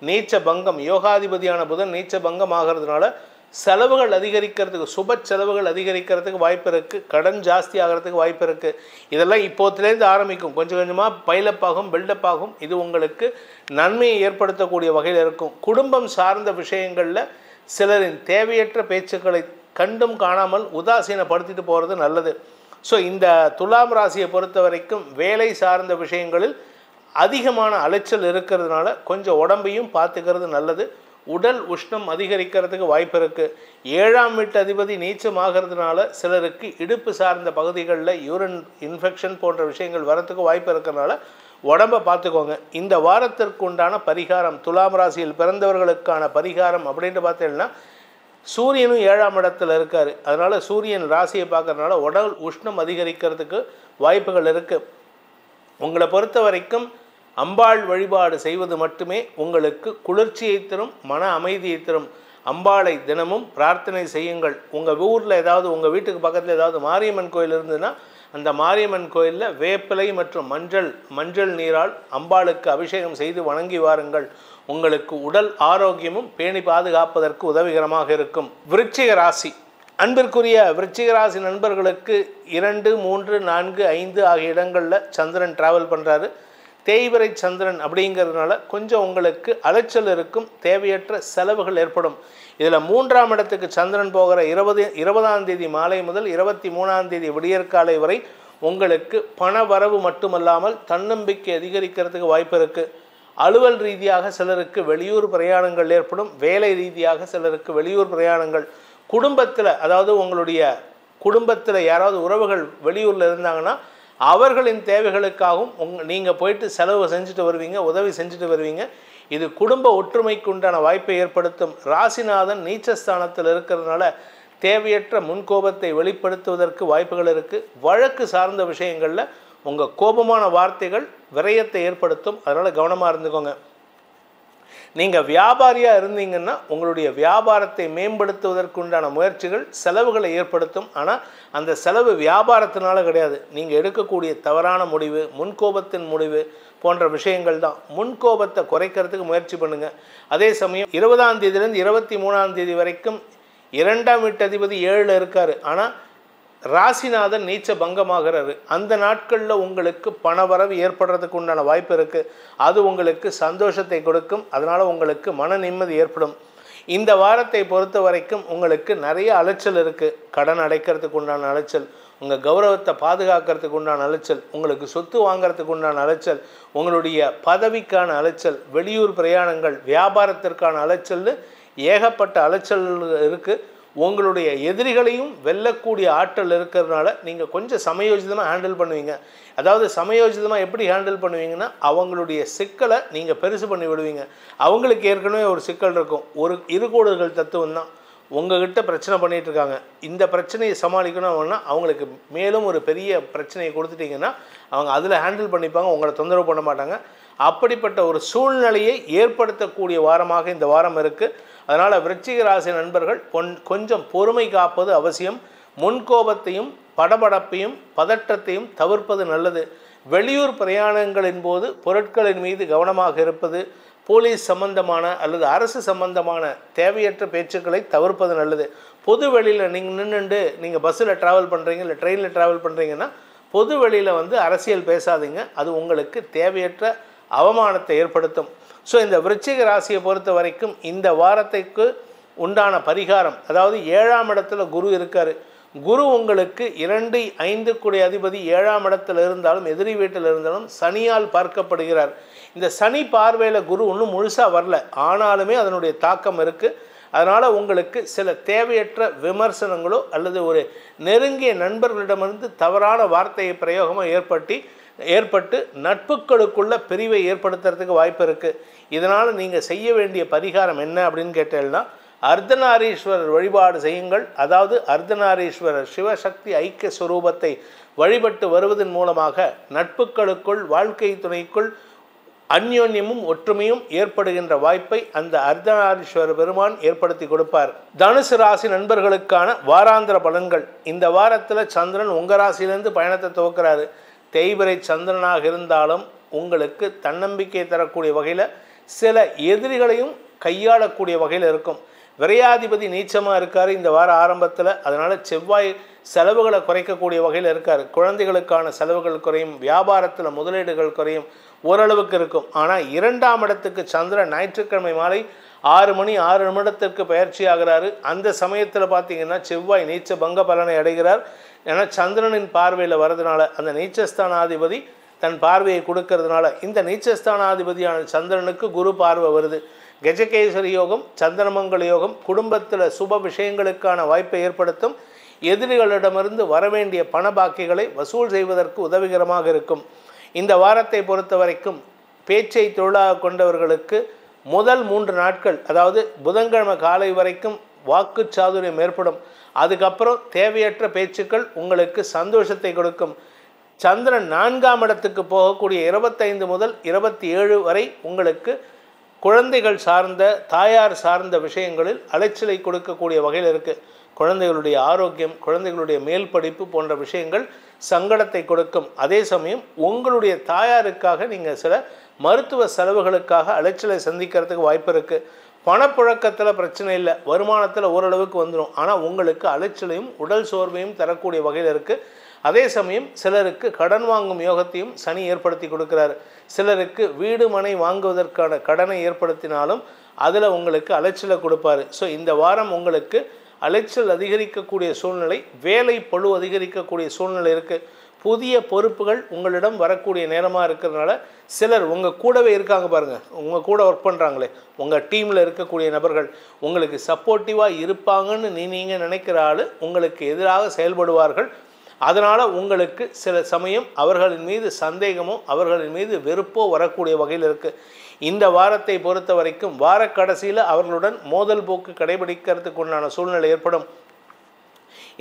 நீச்ச பங்கம், யோகாதிபதியான புதன் நீச்ச பங்கம் ஆகிறதுனால செலவுகள் அதிகரிக்கிறதுக்கு, சுப செலவுகள் அதிகரிக்கிறதுக்கு வாய்ப்பு இருக்குது. கடன் ஜாஸ்தி ஆகிறதுக்கு வாய்ப்பு இருக்குது. இதெல்லாம் இப்போத்துலேருந்து ஆரம்பிக்கும், கொஞ்சம் கொஞ்சமாக பைலப் ஆகும், பில்டப் ஆகும். இது உங்களுக்கு நன்மையை ஏற்படுத்தக்கூடிய வகையில் இருக்கும். குடும்பம் சார்ந்த விஷயங்களில் சிலரின் தேவையற்ற பேச்சுக்களை கண்டும் காணாமல் உதாசீனப்படுத்திட்டு போகிறது நல்லது. ஸோ இந்த துலாம் ராசியை பொறுத்த வரைக்கும் வேலை சார்ந்த விஷயங்களில் அதிகமான அலைச்சல் இருக்கிறதுனால கொஞ்சம் உடம்பையும் பார்த்துக்கிறது நல்லது. உடல் உஷ்ணம் அதிகரிக்கிறதுக்கு வாய்ப்பு இருக்குது. 7ஆம் வீட்டு அதிபதி நீச்சமாகிறதுனால சிலருக்கு இடுப்பு சார்ந்த பகுதிகளில் யூரின் இன்ஃபெக்ஷன் போன்ற விஷயங்கள் வரத்துக்கு வாய்ப்பு இருக்கிறதுனால உடம்பை பார்த்துக்கோங்க. இந்த வாரத்திற்கு உண்டான பரிகாரம், துலாம் ராசியில் பிறந்தவர்களுக்கான பரிகாரம் அப்படின்ட்டு பார்த்தீங்கன்னா, சூரியனும் 7ஆம் இடத்துல இருக்கார். அதனால் சூரியன் ராசியை பார்க்கறதுனால உடல் உஷ்ணம் அதிகரிக்கிறதுக்கு வாய்ப்புகள் இருக்குது. உங்களை பொறுத்த வரைக்கும் அம்பாள் வழிபாடு செய்வது மட்டுமே உங்களுக்கு குளிர்ச்சியை தரும், மன அமைதியை தரும். அம்பாளை தினமும் பிரார்த்தனை செய்யுங்கள். உங்கள் ஊரில் ஏதாவது, உங்கள் வீட்டுக்கு பக்கத்தில் ஏதாவது மாரியம்மன் கோயில் இருந்ததுன்னா அந்த மாரியம்மன் கோயிலில் வேப்பிலை மற்றும் மஞ்சள் நீரால் அம்பாளுக்கு அபிஷேகம் செய்து வணங்கி வாருங்கள். உங்களுக்கு உடல் ஆரோக்கியமும் பேணி பாதுகாப்பதற்கு உதவிகரமாக இருக்கும். விருச்சிக ராசி. அன்பிற்குரிய விருச்சிக ராசி நண்பர்களுக்கு 2, 3, 4, 5 ஆகிய இடங்களில் சந்திரன் டிராவல் பண்ணுறாரு. தேய்பிறை சந்திரன் அப்படிங்கிறதுனால கொஞ்சம் உங்களுக்கு அலைச்சல் இருக்கும், தேவையற்ற செலவுகள் ஏற்படும். இதில் 3ஆம் இடத்துக்கு சந்திரன் போகிற 20ஆம் தேதி மாலை முதல் 23ஆம் தேதி விடியற்காலை வரை உங்களுக்கு பண வரவு மட்டுமல்லாமல் தன்னம்பிக்கை அதிகரிக்கிறதுக்கு வாய்ப்பு இருக்குது. அலுவல் ரீதியாக சிலருக்கு வெளியூர் பிரயாணங்கள் ஏற்படும். வேலை ரீதியாக சிலருக்கு வெளியூர் பிரயாணங்கள். குடும்பத்தில், அதாவது உங்களுடைய குடும்பத்தில் யாராவது உறவுகள் வெளியூரில் இருந்தாங்கன்னா அவர்களின் தேவைகளுக்காகவும் நீங்கள் போயிட்டு செலவு செஞ்சுட்டு வருவீங்க, உதவி செஞ்சுட்டு வருவீங்க. இது குடும்ப ஒற்றுமைக்கு உண்டான வாய்ப்பை ஏற்படுத்தும். ராசிநாதன் நீச்சஸ்தானத்தில் இருக்கிறதுனால தேவையற்ற முன்கோபத்தை வெளிப்படுத்துவதற்கு வாய்ப்புகள் இருக்குது. வழக்கு சார்ந்த விஷயங்களில் உங்கள் கோபமான வார்த்தைகள் விரயத்தை ஏற்படுத்தும். அதனால் கவனமாக இருந்துக்கோங்க. நீங்கள் வியாபாரியாக இருந்தீங்கன்னா உங்களுடைய வியாபாரத்தை மேம்படுத்துவதற்குண்டான முயற்சிகள் செலவுகளை ஏற்படுத்தும். ஆனால் அந்த செலவு வியாபாரத்தினால கிடையாது, நீங்கள் எடுக்கக்கூடிய தவறான முடிவு, முன்கோபத்தின் முடிவு போன்ற விஷயங்கள் தான். முன்கோபத்தை குறைக்கிறதுக்கு முயற்சி பண்ணுங்கள். அதே சமயம் 20ஆம் தேதியிலேருந்து 23ஆம் தேதி வரைக்கும் 2ஆம் வீட்டு அதிபதி 7ல் இருக்கார். ஆனால் ராசிநாதன் நீச்ச பங்கமாகிறாரு. அந்த நாட்களில் உங்களுக்கு பணவரவு ஏற்படுறதுக்கு உண்டான வாய்ப்பு இருக்குது. அது உங்களுக்கு சந்தோஷத்தை கொடுக்கும். அதனால் உங்களுக்கு மன நிம்மதி ஏற்படும். இந்த வாரத்தை பொறுத்த வரைக்கும் உங்களுக்கு நிறைய அலைச்சல் இருக்குது. கடன் அடைக்கிறதுக்கு உண்டான அலைச்சல், உங்கள் கௌரவத்தை பாதுகாக்கிறதுக்கு உண்டான அலைச்சல், உங்களுக்கு சொத்து வாங்கிறதுக்கு உண்டான அலைச்சல், உங்களுடைய பதவிக்கான அலைச்சல், வெளியூர் பிரயாணங்கள், வியாபாரத்திற்கான அலைச்சல்னு ஏகப்பட்ட அலைச்சல் இருக்குது. உங்களுடைய எதிரிகளையும் வெல்லக்கூடிய ஆற்றல் இருக்கிறதுனால நீங்கள் கொஞ்சம் சமயோஜிதமாக ஹேண்டில் பண்ணுவீங்க. அதாவது சமயோஜிதமாக எப்படி ஹேண்டில் பண்ணுவீங்கன்னா, அவங்களுடைய சிக்கலை நீங்கள் பெருசு பண்ணி விடுவீங்க. அவங்களுக்கு ஏற்கனவே ஒரு சிக்கல் இருக்கும். ஒரு இருகோடுகள் தத்துவம் தான். உங்ககிட்ட பிரச்சனை பண்ணிகிட்டு இருக்காங்க. இந்த பிரச்சனையை சமாளிக்கணும்னா அவங்களுக்கு மேலும் ஒரு பெரிய பிரச்சனையை கொடுத்துட்டிங்கன்னா அவங்க அதில் ஹேண்டில் பண்ணிப்பாங்க, உங்களை தொந்தரவு பண்ண மாட்டாங்க. அப்படிப்பட்ட ஒரு சூழ்நிலையை ஏற்படுத்தக்கூடிய வாரமாக இந்த வாரம் இருக்குது. அதனால் விருச்சிக ராசி நண்பர்கள் கொஞ்சம் பொறுமை காப்பது அவசியம். முன்கோபத்தையும் படபடப்பையும் பதற்றத்தையும் தவிர்ப்பது நல்லது. வெளியூர் பிரயாணங்களின் போது பொருட்களின் மீது கவனமாக இருப்பது, போலீஸ் சம்பந்தமான அல்லது அரசு சம்பந்தமான தேவையற்ற பேச்சுக்களை தவிர்ப்பது நல்லது. பொது வெளியில் நீங்கள் நின்றுண்டு நீங்கள் பஸ்ஸில் ட்ராவல் பண்ணுறீங்க இல்லை ட்ரெயினில் ட்ராவல் பண்ணுறீங்கன்னா பொது வெளியில் அரசியல் பேசாதீங்க. அது உங்களுக்கு தேவையற்ற அவமானத்தை ஏற்படுத்தும். ஸோ இந்த விருச்சிக ராசியை பொறுத்த வரைக்கும் இந்த வாரத்துக்கு உண்டான பரிகாரம், அதாவது 7ஆம் இடத்துல குரு இருக்கார். குரு உங்களுக்கு 2, 5 கூடிய அதிபதி 7ஆம் இடத்துல இருந்தாலும் எதிரி வீட்டில் இருந்தாலும் சனியால் பார்க்கப்படுகிறார். இந்த சனி பார்வையில் குரு இன்னும் முழுசாக வரல, ஆனாலுமே அதனுடைய தாக்கம் இருக்குது. அதனால் உங்களுக்கு சில தேவையற்ற விமர்சனங்களோ அல்லது ஒரு நெருங்கிய நண்பர்களிடமிருந்து தவறான வார்த்தையை பிரயோகமாக ஏற்பட்டு நட்புகளுக்குள்ள பிரிவை ஏற்படுத்துறதுக்கு வாய்ப்பு இருக்குது. இதனால் நீங்கள் செய்ய வேண்டிய பரிகாரம் என்ன அப்படின்னு கேட்டீங்கன்னா, அர்த்தநாரீஸ்வரர் வழிபாடு செய்யுங்கள். அதாவது அர்த்தநாரீஸ்வரர் சிவசக்தி ஐக்கிய ஸ்வரூபத்தை வழிபட்டு வருவதன் மூலமாக நட்புகளுக்குள், வாழ்க்கை துணைக்குள் அந்யோன்யமும் ஒற்றுமையும் ஏற்படுகின்ற வாய்ப்பை அந்த அர்த்தநாரீஸ்வரர் பெருமான் ஏற்படுத்தி கொடுப்பார். தனுசு ராசி நண்பர்களுக்கான வாராந்திர பலன்கள். இந்த வாரத்தில் சந்திரன் உங்கள் ராசியிலேருந்து பயணத்தை துவக்கிறாரு. தேய்பிறை சந்திரனாக இருந்தாலும் உங்களுக்கு தன்னம்பிக்கை தரக்கூடிய வகையில் சில எதிரிகளையும் கையாளக்கூடிய வகையில் இருக்கும். விரையாதிபதி நீச்சமாக இருக்கார் இந்த வார ஆரம்பத்தில். அதனால் செவ்வாய் செலவுகளை குறைக்கக்கூடிய வகையில் இருக்கார். குழந்தைகளுக்கான செலவுகள் குறையும், வியாபாரத்தில் முதலீடுகள் குறையும், ஓரளவுக்கு இருக்கும். ஆனால் 2ஆம் இடத்துக்கு சந்திரன் ஞாயிற்றுக்கிழமை மாலை 6 மணி 6 நிமிடத்திற்கு பயிற்சி ஆகிறாரு. அந்த சமயத்தில் பார்த்தீங்கன்னா செவ்வாய் நீச்ச பங்க பலனை அடைகிறார். ஏன்னா சந்திரனின் பார்வையில் வரதுனால அந்த நீச்சஸ்தானாதிபதி தன் பார்வையை கொடுக்கறதுனால இந்த நீச்சஸ்தானாதிபதியான சந்திரனுக்கு குரு பார்வை வருது. கஜகேசரி யோகம், சந்திரமங்கல யோகம் குடும்பத்தில் சுப விஷயங்களுக்கான வாய்ப்பை ஏற்படுத்தும். எதிரிகளிடமிருந்து வரவேண்டிய பண பாக்கிகளை வசூல் செய்வதற்கு உதவிகரமாக இருக்கும். இந்த வாரத்தை பொறுத்த வரைக்கும் பேச்சை தொழிலாக கொண்டவர்களுக்கு முதல் 3 நாட்கள், அதாவது புதன்கிழமை காலை வரைக்கும் வாக்கு சாதுரியம் ஏற்படும். அதுக்கப்புறம் தேவையற்ற பேச்சுக்கள் உங்களுக்கு சந்தோஷத்தை கொடுக்கும். சந்திரன் 4ஆம் இடத்துக்கு போகக்கூடிய 25 முதல் 27 வரை உங்களுக்கு குழந்தைகள் சார்ந்த, தாயார் சார்ந்த விஷயங்களில் அலைச்சலை கொடுக்கக்கூடிய வகையில் இருக்குது. குழந்தைகளுடைய ஆரோக்கியம், குழந்தைகளுடைய மேல் படிப்பு போன்ற விஷயங்கள் சங்கடத்தை கொடுக்கும். அதே சமயம் உங்களுடைய தாயாருக்காக நீங்கள் சில மருத்துவ செலவுகளுக்காக அலைச்சலை சந்திக்கிறதுக்கு வாய்ப்பு இருக்குது. பணப்புழக்கத்தில் பிரச்சனை இல்லை, வருமானத்தில் ஓரளவுக்கு வந்துடும். ஆனால் உங்களுக்கு அலைச்சலையும் உடல் சோர்வையும் தரக்கூடிய வகையில் இருக்குது. அதே சமயம் சிலருக்கு கடன் வாங்கும் யோகத்தையும் சனி ஏற்படுத்தி கொடுக்குறாரு. சிலருக்கு வீடு மனை வாங்குவதற்கான கடனை ஏற்படுத்தினாலும் அதில் உங்களுக்கு அலைச்சலை கொடுப்பாரு. ஸோ இந்த வாரம் உங்களுக்கு அலைச்சல் அதிகரிக்கக்கூடிய சூழ்நிலை, வேலை பளு அதிகரிக்கக்கூடிய சூழ்நிலை இருக்குது. புதிய பொறுப்புகள் உங்களிடம் வரக்கூடிய நேரமாக இருக்கிறதுனால சிலர் உங்கள் கூடவே இருக்காங்க பாருங்கள், உங்கள் கூட ஒர்க் பண்ணுறாங்களே, உங்கள் டீமில் இருக்கக்கூடிய நபர்கள் உங்களுக்கு சப்போர்ட்டிவாக இருப்பாங்கன்னு நீங்கள் நினைக்கிற ஆள் உங்களுக்கு எதிராக செயல்படுவார்கள். அதனால் உங்களுக்கு சில சமயம் அவர்களின் மீது சந்தேகமோ அவர்களின் மீது வெறுப்போ வரக்கூடிய வகையில் இருக்குது. இந்த வாரத்தை பொறுத்த வரைக்கும் வார கடைசியில் அவர்களுடன் மோதல் போக்கு கடைபிடிக்கிறதுக்கு உண்டான சூழ்நிலை ஏற்படும்.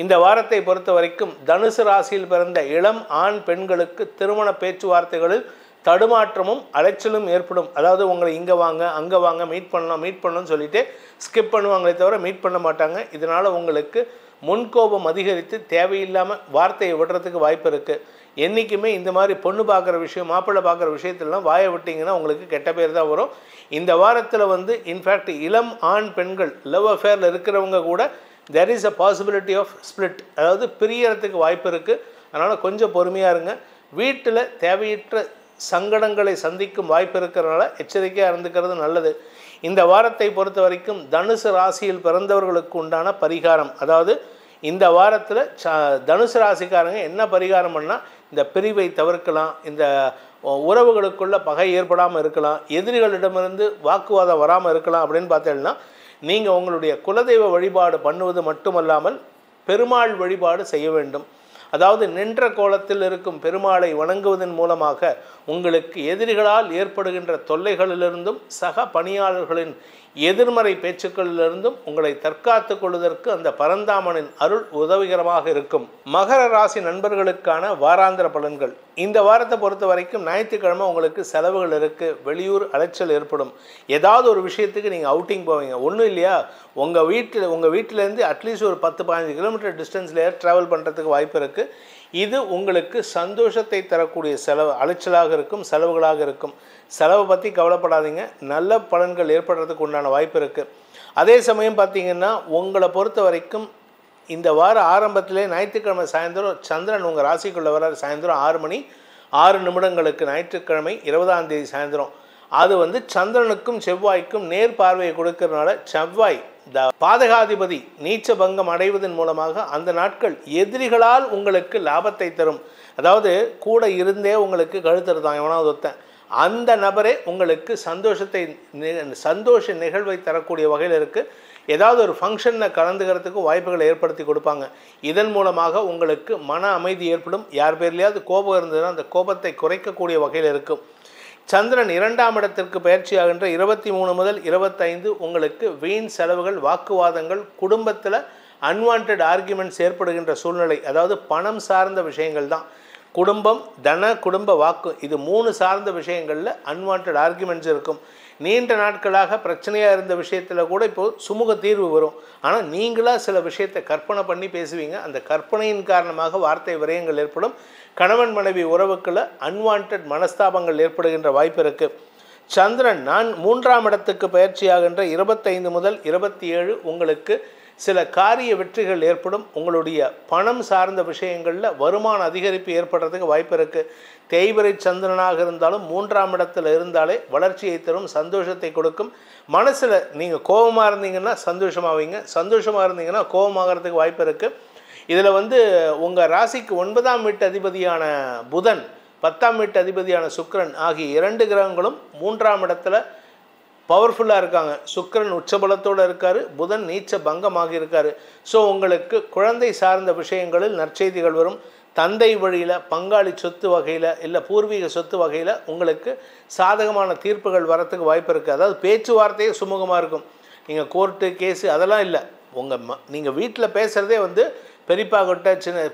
இந்த வாரத்தை பொறுத்த வரைக்கும் தனுசு ராசியில் பிறந்த இளம் ஆண் பெண்களுக்கு திருமண பேச்சுவார்த்தைகளில் தடுமாற்றமும் அலைச்சலும் ஏற்படும். அதாவது உங்களை இங்கே வாங்க அங்கே வாங்க மீட் பண்ணணும்னு சொல்லிட்டு ஸ்கிப் பண்ணுவாங்களே தவிர மீட் பண்ண மாட்டாங்க. இதனால் உங்களுக்கு முன்கோபம் அதிகரித்து தேவையில்லாமல் வார்த்தையை விடுறதுக்கு வாய்ப்பு இருக்குது. என்றைக்குமே இந்த மாதிரி பொண்ணு பார்க்குற விஷயம், மாப்பிள்ளை பார்க்குற விஷயத்துலலாம் வாயை விட்டிங்கன்னா உங்களுக்கு கெட்ட பேர் தான் வரும். இந்த வாரத்தில் இன்ஃபேக்ட் இளம் ஆண் பெண்கள் லவ் அஃபேரில் இருக்கிறவங்க கூட there is a possibility of split, அதாவது பிரியறதுக்கு வாய்ப்பு இருக்குது. அதனால் கொஞ்சம் பொறுமையாக இருங்க. வீட்டில் தேவையற்ற சங்கடங்களை சந்திக்கும் வாய்ப்பு இருக்கிறதுனால எச்சரிக்கையாக இருந்துக்கிறது நல்லது. இந்த வாரத்தை பொறுத்த வரைக்கும் தனுசு ராசியில் பிறந்தவர்களுக்கு உண்டான பரிகாரம், அதாவது இந்த வாரத்தில் தனுசு ராசிக்காரங்க என்ன பரிகாரம் பண்ணால் இந்த பிரிவை தவிர்க்கலாம், இந்த உறவுகளுக்குள்ள பகை ஏற்படாமல் இருக்கலாம், எதிரிகளிடமிருந்து வாக்குவாதம் வராமல் இருக்கலாம் அப்படின்னு பார்த்தீங்கன்னா நீங்கள் உங்களுடைய குலதெய்வ வழிபாடு பண்ணுவது மட்டுமல்லாமல் பெருமாள் வழிபாடு செய்ய வேண்டும். அதாவது நின்ற கோலத்தில் இருக்கும் பெருமாளை வணங்குவதன் மூலமாக உங்களுக்கு எதிரிகளால் ஏற்படுகின்ற தொல்லைகளிலிருந்தும் சக பணியாளர்களின் எதிர்மறை பேச்சுக்களிலிருந்தும் உங்களை தற்காத்து கொள்வதற்கு அந்த பரந்தாமனின் அருள் உதவிகரமாக இருக்கும். மகர ராசி நண்பர்களுக்கான வாராந்திர பலன்கள். இந்த வாரத்தை பொறுத்த வரைக்கும் ஞாயிற்றுக்கிழமை உங்களுக்கு செலவுகள் இருக்குது, வெளியூர் அலைச்சல் ஏற்படும். ஏதாவது ஒரு விஷயத்துக்கு நீங்கள் அவுட்டிங் போவீங்க, ஒன்றும் இல்லையா உங்கள் வீட்டிலேருந்து அட்லீஸ்ட் ஒரு 10-15 கிலோமீட்டர் டிஸ்டன்ஸ்லேயே ட்ராவல் பண்ணுறதுக்கு வாய்ப்பு இருக்குது. இது உங்களுக்கு சந்தோஷத்தை தரக்கூடிய அலைச்சலாக இருக்கும், செலவுகளாக இருக்கும். செலவை பற்றி கவலைப்படாதீங்க, நல்ல பலன்கள் ஏற்படுறதுக்கு உண்டான வாய்ப்பு இருக்குது. அதே சமயம் பார்த்திங்கன்னா உங்களை பொறுத்த வரைக்கும் இந்த வார ஆரம்பத்திலே ஞாயிற்றுக்கிழமை சாயந்தரம் சந்திரன் உங்கள் ராசிக்குள்ளே வர சாயந்தரம் 6:06 ஞாயிற்றுக்கிழமை 20ஆம் தேதி சாயந்தரம் அது சந்திரனுக்கும் செவ்வாய்க்கும் நேர் பார்வையை கொடுக்கறதுனால செவ்வாய் பாதகாதிபதி நீச்ச பங்கம் அடைவதன் மூலமாக அந்த நாட்கள் எதிரிகளால் உங்களுக்கு லாபத்தை தரும். அதாவது கூட இருந்தே உங்களுக்கு கழுத்துறதான் எவனாவது ஒருத்தன், அந்த நபரே உங்களுக்கு சந்தோஷ நிகழ்வை தரக்கூடிய வகையில் இருக்குது. ஏதாவது ஒரு ஃபங்க்ஷனில் கலந்துக்கிறதுக்கு வாய்ப்புகளை ஏற்படுத்தி கொடுப்பாங்க. இதன் மூலமாக உங்களுக்கு மன அமைதி ஏற்படும். யார் பேர்லையாவது கோபம் இருந்ததுன்னா அந்த கோபத்தை குறைக்கக்கூடிய வகையில் இருக்கும். சந்திரன் 2ஆம் இடத்திற்கு பயிற்சியாகின்ற 23 முதல் 25 உங்களுக்கு வீண் செலவுகள், வாக்குவாதங்கள், குடும்பத்தில் அன்வான்ட் ஆர்கியூமெண்ட்ஸ் ஏற்படுகின்ற சூழ்நிலை, அதாவது பணம் சார்ந்த விஷயங்கள் தான். குடும்பம், குடும்ப வாக்கு, இது 3 சார்ந்த விஷயங்களில் அன்வான்ட் ஆர்கியூமெண்ட்ஸ் இருக்கும். நீண்ட நாட்களாக பிரச்சனையாக இருந்த விஷயத்தில் கூட இப்போது சுமூக தீர்வு வரும். ஆனால் நீங்களாக சில விஷயத்தை கற்பனை பண்ணி பேசுவீங்க. அந்த கற்பனையின் காரணமாக வார்த்தை விரயங்கள் ஏற்படும். கணவன் மனைவி உறவுக்குள்ள அன்வான்ட் மனஸ்தாபங்கள் ஏற்படுகின்ற வாய்ப்பு இருக்குது. சந்திரன் 3ஆம் இடத்துக்கு பயிற்சியாகின்ற 25 முதல் 27 உங்களுக்கு சில காரிய வெற்றிகள் ஏற்படும். உங்களுடைய பணம் சார்ந்த விஷயங்களில் வருமான அதிகரிப்பு ஏற்படுறதுக்கு வாய்ப்பு இருக்குது. தேய்பிறை சந்திரனாக இருந்தாலும் 3ஆம் இடத்துல இருந்தாலே வளர்ச்சியை தரும், சந்தோஷத்தை கொடுக்கும். மனசில் நீங்கள் கோபமாக இருந்தீங்கன்னா சந்தோஷமாவீங்க, சந்தோஷமாக இருந்தீங்கன்னா கோபமாகறதுக்கு வாய்ப்பு இருக்குது. இதில் உங்கள் ராசிக்கு 9ஆம் வீட்டு அதிபதியான புதன் 10ஆம் வீட்டு அதிபதியான சுக்கிரன் ஆகிய 2 கிரகங்களும் 3ஆம் இடத்துல பவர்ஃபுல்லாக இருக்காங்க. சுக்கிரன் உச்சபலத்தோடு இருக்கார், புதன் நீச்ச பங்கமாக இருக்கார். ஸோ உங்களுக்கு குழந்தை சார்ந்த விஷயங்களில் நற்செய்திகள் வரும். தந்தை வழியில், பங்காளி சொத்து வகையில், இல்லை பூர்வீக சொத்து வகையில் உங்களுக்கு சாதகமான தீர்ப்புகள் வரத்துக்கு வாய்ப்பு இருக்குது. அதாவது பேச்சுவார்த்தையே சுமூகமாக இருக்கும். நீங்கள் கோர்ட்டு கேஸு அதெல்லாம் இல்லை. நீங்கள் வீட்டில் பேசுகிறதே வந்து பெரியப்பா கிட்ட,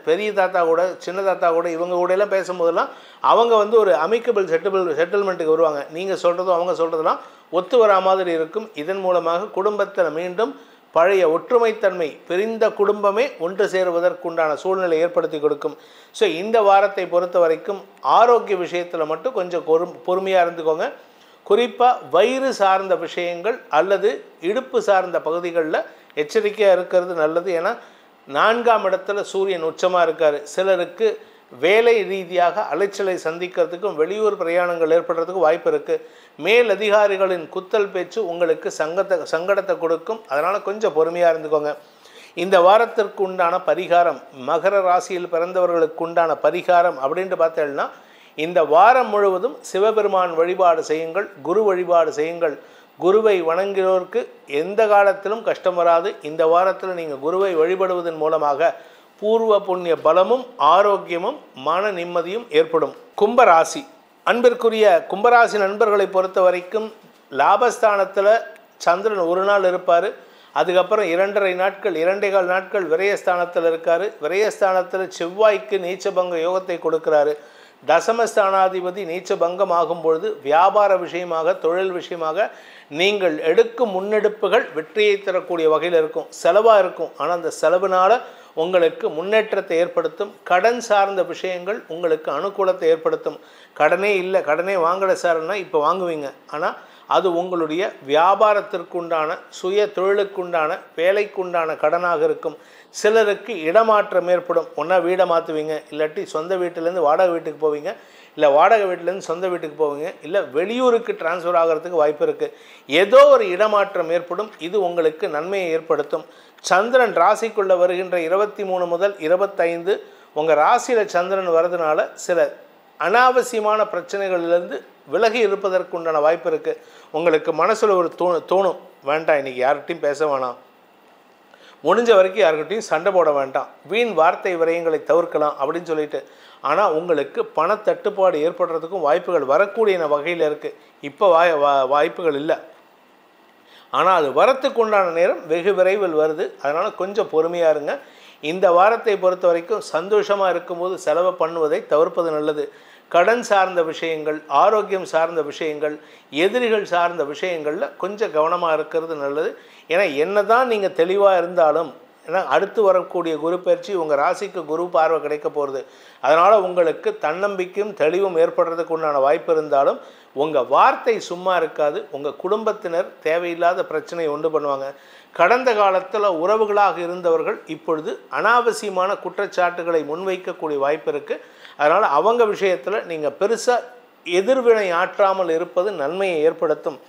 பெரிய தாத்தா கூட, சின்ன தாத்தா கூட, இவங்க கூட எல்லாம் பேசும்போதெல்லாம் அவங்க வந்து ஒரு அமிக்கபிள் செட்டில்மெண்ட்டுக்கு வருவாங்க. நீங்கள் சொல்கிறதும் அவங்க சொல்கிறதெல்லாம் ஒத்து வரா மாதிரி இருக்கும். இதன் மூலமாக குடும்பத்தில் மீண்டும் பழைய ஒற்றுமைத்தன்மை, பிரிந்த குடும்பமே ஒன்று சேருவதற்குண்டான சூழ்நிலை ஏற்படுத்தி கொடுக்கும். ஸோ இந்த வாரத்தை பொறுத்த வரைக்கும் ஆரோக்கிய விஷயத்தில் மட்டும் கொஞ்சம் பொறுமையாக இருந்துக்கோங்க. குறிப்பாக வயிறு சார்ந்த விஷயங்கள் அல்லது இடுப்பு சார்ந்த பகுதிகளில் எச்சரிக்கையாக இருக்கிறது நல்லது. ஏன்னா 4ஆம் இடத்துல சூரியன் உச்சமாக இருக்கார். சிலருக்கு வேலை ரீதியாக அலைச்சலை சந்திக்கிறதுக்கும் வெளியூர் பிரயாணங்கள் ஏற்படுறதுக்கும் வாய்ப்பு இருக்குது. மேல் அதிகாரிகளின் குத்தல் பேச்சு உங்களுக்கு சங்கடத்தை கொடுக்கும். அதனால் கொஞ்சம் பொறுமையாக இருந்துக்கோங்க. இந்த வாரத்திற்கு உண்டான பரிகாரம், மகர ராசியில் பிறந்தவர்களுக்கு உண்டான பரிகாரம் அப்படின்ட்டு பார்த்தேன்னா, இந்த வாரம் முழுவதும் சிவபெருமான் வழிபாடு செய்யுங்கள், குரு வழிபாடு செய்யுங்கள். குருவை வணங்கினோருக்கு எந்த காலத்திலும் கஷ்டம் வராது. இந்த வாரத்தில் நீங்கள் குருவை வழிபடுவதன் மூலமாக பூர்வ புண்ணிய பலமும் ஆரோக்கியமும் மன நிம்மதியும் ஏற்படும். கும்பராசி, அன்பிற்குரிய கும்பராசி நண்பர்களை பொறுத்த வரைக்கும் லாபஸ்தானத்தில் சந்திரன் ஒரு நாள் இருப்பார். அதுக்கப்புறம் 2.5 நாட்கள் 2.25 நாட்கள் விரயஸ்தானத்தில் இருக்கார். விரயஸ்தானத்தில் செவ்வாய்க்கு நீச்சபங்க யோகத்தை கொடுக்குறாரு. தசமஸ்தானாதிபதி நீச்ச பங்கம் ஆகும் பொழுது வியாபார விஷயமாக, தொழில் விஷயமாக நீங்கள் எடுக்கும் முன்னெடுப்புகள் வெற்றியை தரக்கூடிய வகையில் இருக்கும். செலவாக இருக்கும், ஆனால் அந்த செலவுனால் உங்களுக்கு முன்னேற்றத்தை ஏற்படுத்தும். கடன் சார்ந்த விஷயங்கள் உங்களுக்கு அனுகூலத்தை ஏற்படுத்தும். கடனே இல்லை, கடனே வாங்கலை சார்னா இப்போ வாங்குவீங்க. ஆனால் அது உங்களுடைய வியாபாரத்திற்குண்டான, சுய தொழிலுக்குண்டான, வேலைக்குண்டான கடனாக இருக்கும். சிலருக்கு இடமாற்றம் ஏற்படும். ஒன்றா வீடை மாற்றுவீங்க, இல்லாட்டி சொந்த வீட்டிலேருந்து வாடகை வீட்டுக்கு போவீங்க, இல்லை வாடகை வீட்டிலேருந்து சொந்த வீட்டுக்கு போவீங்க, இல்லை வெளியூருக்கு டிரான்ஸ்ஃபர் ஆகிறதுக்கு வாய்ப்பு இருக்குது. ஏதோ ஒரு இடமாற்றம் ஏற்படும். இது உங்களுக்கு நன்மையை ஏற்படுத்தும். சந்திரன் ராசிக்குள்ளே வருகின்ற 23 முதல் 25 உங்கள் ராசியில் சந்திரன் வர்றதுனால சில அனாவசியமான பிரச்சனைகளிலிருந்து விலகி இருப்பதற்குண்டான வாய்ப்பு இருக்குது. உங்களுக்கு மனசில் ஒரு தோணும், வேண்டாம் இன்றைக்கி யார்கிட்டையும் பேச வேணாம், முடிஞ்ச வரைக்கும் யார்கிட்டையும் சண்டை போட வேண்டாம், வீண் வார்த்தை விரயங்களை தவிர்க்கலாம் அப்படின்னு சொல்லிட்டு. ஆனால் உங்களுக்கு பணத்தட்டுப்பாடு ஏற்படுறதுக்கும் வாய்ப்புகள் வரக்கூடிய வகையில் இருக்குது. இப்போ வாய்ப்புகள் இல்லை, ஆனால் அது வரத்துக்கு உண்டான நேரம் வெகு விரைவில் வருது. அதனால் கொஞ்சம் பொறுமையாக இருங்க. இந்த வாரத்தை பொறுத்த வரைக்கும் சந்தோஷமாக இருக்கும்போது செலவு பண்ணுவதை தவிர்ப்பது நல்லது. கடன் சார்ந்த விஷயங்கள், ஆரோக்கியம் சார்ந்த விஷயங்கள், எதிரிகள் சார்ந்த விஷயங்களில் கொஞ்சம் கவனமாக இருக்கிறது நல்லது. ஏன்னா என்ன தான் நீங்கள் தெளிவாக இருந்தாலும், ஏன்னா அடுத்து வரக்கூடிய குரு பயிற்சி உங்கள் ராசிக்கு குரு பார்வை கிடைக்க போகிறது. அதனால் உங்களுக்கு தன்னம்பிக்கையும் தெளிவும் ஏற்படுறதுக்கு உண்டான வாய்ப்பு இருந்தாலும் உங்கள் வார்த்தை சும்மா இருக்காது. உங்கள் குடும்பத்தினர் தேவையில்லாத பிரச்சனையை உண்டு பண்ணுவாங்க. கடந்த காலத்தில் உறவுகளாக இருந்தவர்கள் இப்பொழுது அனாவசியமான குற்றச்சாட்டுகளை முன்வைக்கக்கூடிய வாய்ப்பு இருக்குது. அதனால் அவங்க விஷயத்தில் நீங்கள் பெருசாக எதிர்வினை ஆற்றாமல் இருப்பது நன்மையை ஏற்படுத்தும்.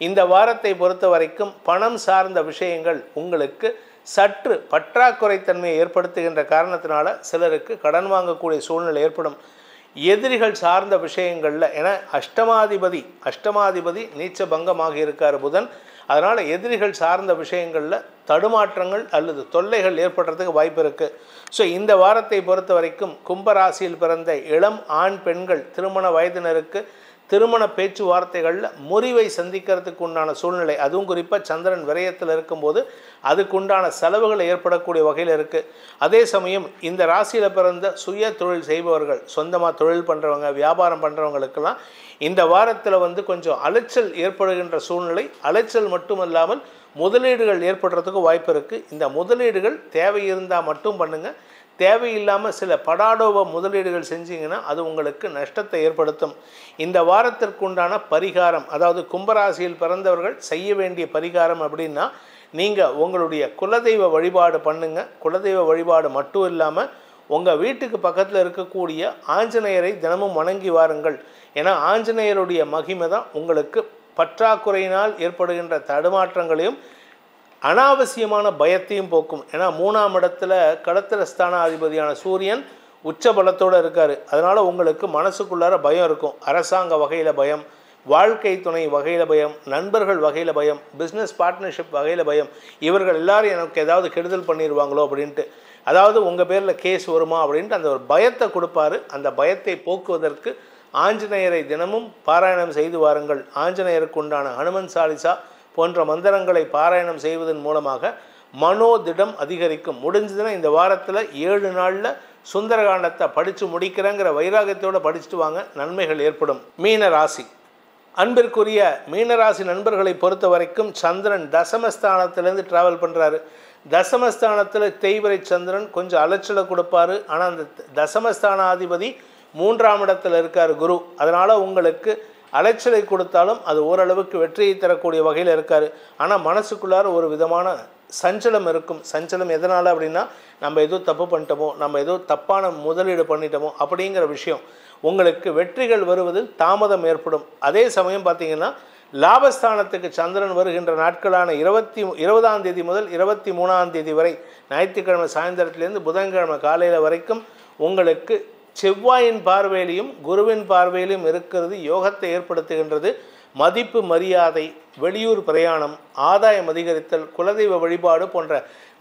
இந்த வாரத்தை பொறுத்த வரைக்கும் பணம் சார்ந்த விஷயங்கள் உங்களுக்கு சற்று பற்றாக்குறைத்தன்மையை ஏற்படுத்துகின்ற காரணத்தினால சிலருக்கு கடன் வாங்கக்கூடிய சூழ்நிலை ஏற்படும். எதிரிகள் சார்ந்த விஷயங்களில், ஏன்னா அஷ்டமாதிபதி நீச்ச பங்கமாக இருக்கார் புதன். அதனால் எதிரிகள் சார்ந்த விஷயங்களில் தடுமாற்றங்கள் அல்லது தொல்லைகள் ஏற்படுறதுக்கு வாய்ப்பு இருக்குது. ஸோ இந்த வாரத்தை பொறுத்த வரைக்கும் கும்பராசியில் பிறந்த இளம் ஆண் பெண்கள் திருமண வயதினருக்கு திருமண பேச்சுவார்த்தைகளில் முறிவை சந்திக்கிறதுக்கு உண்டான சூழ்நிலை, அதுவும் குறிப்பாக சந்திரன் விரயத்தில் இருக்கும்போது அதுக்குண்டான செலவுகள் ஏற்படக்கூடிய வகையில் இருக்குது. அதே சமயம் இந்த ராசியில் பிறந்த சுய தொழில் செய்பவர்கள், சொந்தமாக தொழில் பண்ணுறவங்க, வியாபாரம் பண்ணுறவங்களுக்கெல்லாம் இந்த வாரத்தில் கொஞ்சம் அலைச்சல் ஏற்படுகின்ற சூழ்நிலை. அலைச்சல் மட்டுமல்லாமல் முதலீடுகள் ஏற்படுறதுக்கு வாய்ப்பு இருக்குது. இந்த முதலீடுகள் தேவை இருந்தால் மட்டும் பண்ணுங்கள். தேவையில்லாமல் சில படாடோவ முதலீடுகள் செஞ்சீங்கன்னா அது உங்களுக்கு நஷ்டத்தை ஏற்படுத்தும். இந்த வாரத்திற்குண்டான பரிகாரம், அதாவது கும்பராசியில் பிறந்தவர்கள் செய்ய வேண்டிய பரிகாரம் அப்படின்னா, நீங்கள் உங்களுடைய குலதெய்வ வழிபாடு பண்ணுங்கள். குலதெய்வ வழிபாடு மட்டும் இல்லாமல் உங்கள் வீட்டுக்கு பக்கத்தில் இருக்கக்கூடிய ஆஞ்சநேயரை தினமும் வணங்கி வாருங்கள். ஏன்னா ஆஞ்சநேயருடைய மகிமை தான் உங்களுக்கு பற்றாக்குறையினால் ஏற்படுகின்ற தடுமாற்றங்களையும் அனாவசியமான பயத்தையும் போக்கும். ஏன்னா 3ஆம் இடத்துல கடத்திர ஸ்தானாதிபதியான சூரியன் உச்ச பலத்தோடு இருக்கார். அதனால் உங்களுக்கு மனசுக்குள்ளார பயம் இருக்கும். அரசாங்க வகையில் பயம், வாழ்க்கை துணை வகையில் பயம், நண்பர்கள் வகையில் பயம், பிஸ்னஸ் பார்ட்னர்ஷிப் வகையில் பயம். இவர்கள் எல்லாரும் எனக்கு ஏதாவது கெடுதல் பண்ணிடுவாங்களோ அப்படின்ட்டு, அதாவது உங்கள் பேரில் கேஸ் வருமா அப்படின்ட்டு அந்த ஒரு பயத்தை கொடுப்பாரு. அந்த பயத்தை போக்குவதற்கு ஆஞ்சநேயரை தினமும் பாராயணம் செய்து வாருங்கள். ஆஞ்சநேயருக்கு உண்டான ஹனுமன் சாலிசா போன்ற மந்திரங்களை பாராயணம் செய்வதன் மூலமாக மனோதிடம் அதிகரிக்கும். முடிஞ்சதுன்னா இந்த வாரத்தில் 7 நாளில் சுந்தரகாண்டத்தை படித்து முடிக்கிறேங்கிற வைராகத்தோடு படிச்சுட்டு வாங்க, நன்மைகள் ஏற்படும். மீன ராசி. அன்பிற்குரிய மீனராசி நண்பர்களை பொறுத்த வரைக்கும் சந்திரன் தசமஸ்தானத்திலேருந்து ட்ராவல் பண்ணுறாரு. தசமஸ்தானத்தில் தேய்வரை சந்திரன் கொஞ்சம் அலைச்சலை கொடுப்பார். ஆனால் அந்த தசமஸ்தானாதிபதி 3ஆம் இடத்தில் இருக்கார் குரு. அதனால் உங்களுக்கு அலைச்சலை கொடுத்தாலும் அது ஓரளவுக்கு வெற்றியை தரக்கூடிய வகையில் இருக்கார். ஆனால் மனசுக்குள்ளார ஒரு விதமான சஞ்சலம் இருக்கும். சஞ்சலம் எதனால் அப்படின்னா, நம்ம ஏதோ தப்பு பண்ணிட்டோமோ, நம்ம ஏதோ தப்பான முதலீடு பண்ணிட்டோமோ அப்படிங்கிற விஷயம். உங்களுக்கு வெற்றிகள் வருவதில் தாமதம் ஏற்படும். அதே சமயம் பார்த்திங்கன்னா லாபஸ்தானத்துக்கு சந்திரன் வருகின்ற நாட்களான 20ஆம் தேதி முதல் 23ஆம் தேதி வரை, ஞாயிற்றுக்கிழமை சாயந்தரத்துலேருந்து புதன்கிழமை காலையில் வரைக்கும் உங்களுக்கு செவ்வாயின் பார்வையிலையும் குருவின் பார்வையிலும் இருக்கிறது யோகத்தை ஏற்படுத்துகின்றது. மதிப்பு மரியாதை, வெளியூர் பிரயாணம், ஆதாயம் அதிகரித்தல், குலதெய்வ வழிபாடு போன்ற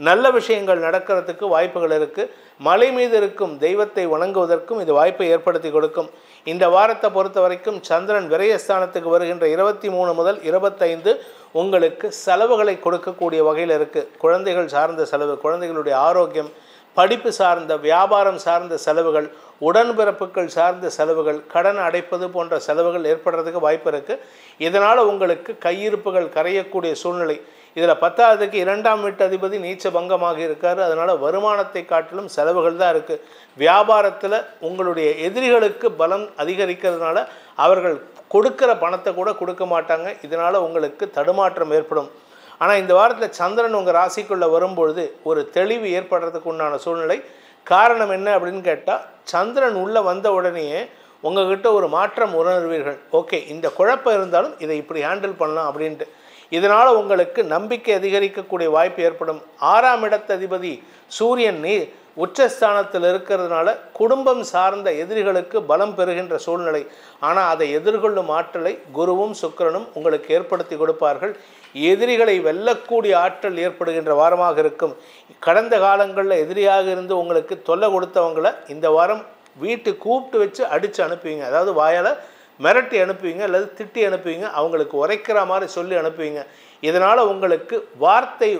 நல்ல விஷயங்கள் நடக்கிறதுக்கு வாய்ப்புகள் இருக்குது. மலை மீது இருக்கும் தெய்வத்தை வணங்குவதற்கும் இது வாய்ப்பை ஏற்படுத்தி கொடுக்கும். இந்த வாரத்தை பொறுத்த வரைக்கும் சந்திரன் விரயஸ்தானத்துக்கு வருகின்ற 23 முதல் 25 உங்களுக்கு செலவுகளை கொடுக்கக்கூடிய வகையில் இருக்குது. குழந்தைகள் சார்ந்த செலவு, குழந்தைகளுடைய ஆரோக்கியம், படிப்பு சார்ந்த, வியாபாரம் சார்ந்த செலவுகள், உடன்பிறப்புகள் சார்ந்த செலவுகள், கடன் அடைப்பது போன்ற செலவுகள் ஏற்படுறதுக்கு வாய்ப்பு இருக்குது. இதனால் உங்களுக்கு கையிருப்புகள் கரையக்கூடிய சூழ்நிலை. இதில் 10ஆவதுக்கு 2ஆம் வீட்டு அதிபதி நீச்ச பங்கமாக இருக்கார். அதனால் வருமானத்தை காட்டிலும் செலவுகள் தான் இருக்குது. வியாபாரத்தில் உங்களுடைய எதிரிகளுக்கு பலம் அதிகரிக்கிறதுனால அவர்கள் கொடுக்குற பணத்தை கூட கொடுக்க மாட்டாங்க. இதனால் உங்களுக்கு தடுமாற்றம் ஏற்படும். ஆனால் இந்த வாரத்தில் சந்திரன் உங்கள் ராசிக்குள்ளே வரும்பொழுது ஒரு தெளிவு ஏற்படுறதுக்கு உண்டான சூழ்நிலை. காரணம் என்ன அப்படின்னு கேட்டால், சந்திரன் உள்ளே வந்த உடனேயே உங்கள்கிட்ட ஒரு மாற்றம் உணர்வீர்கள். ஓகே, இந்த குழப்பம் இருந்தாலும் இதை இப்படி ஹேண்டில் பண்ணலாம் அப்படின்ட்டு. இதனால் உங்களுக்கு நம்பிக்கை அதிகரிக்கக்கூடிய வாய்ப்பு ஏற்படும். 6ஆம் இடத்து அதிபதி சூரியன் உச்சஸ்தானத்தில் இருக்கிறதுனால குடும்பம் சார்ந்த எதிரிகளுக்கு பலம் பெறுகின்ற சூழ்நிலை. ஆனால் அதை எதிர்கொள்ளும் ஆற்றலை குருவும் சுக்கிரனும் உங்களுக்கு ஏற்படுத்தி கொடுப்பார்கள். எதிரிகளை வெல்லக்கூடிய ஆற்றல் ஏற்படுகின்ற வாரமாக இருக்கும். கடந்த காலங்களில் எதிரியாக இருந்து உங்களுக்கு தொல்லை கொடுத்தவங்களை இந்த வாரம் வீட்டு கூப்பிட்டு வச்சு அடித்து அனுப்புவீங்க. அதாவது வாயால் மிரட்டி அனுப்புவீங்க அல்லது திட்டி அனுப்புவீங்க. அவங்களுக்கு உரைக்கிற மாதிரி சொல்லி அனுப்புவீங்க. இதனால் உங்களுக்கு வார்த்தை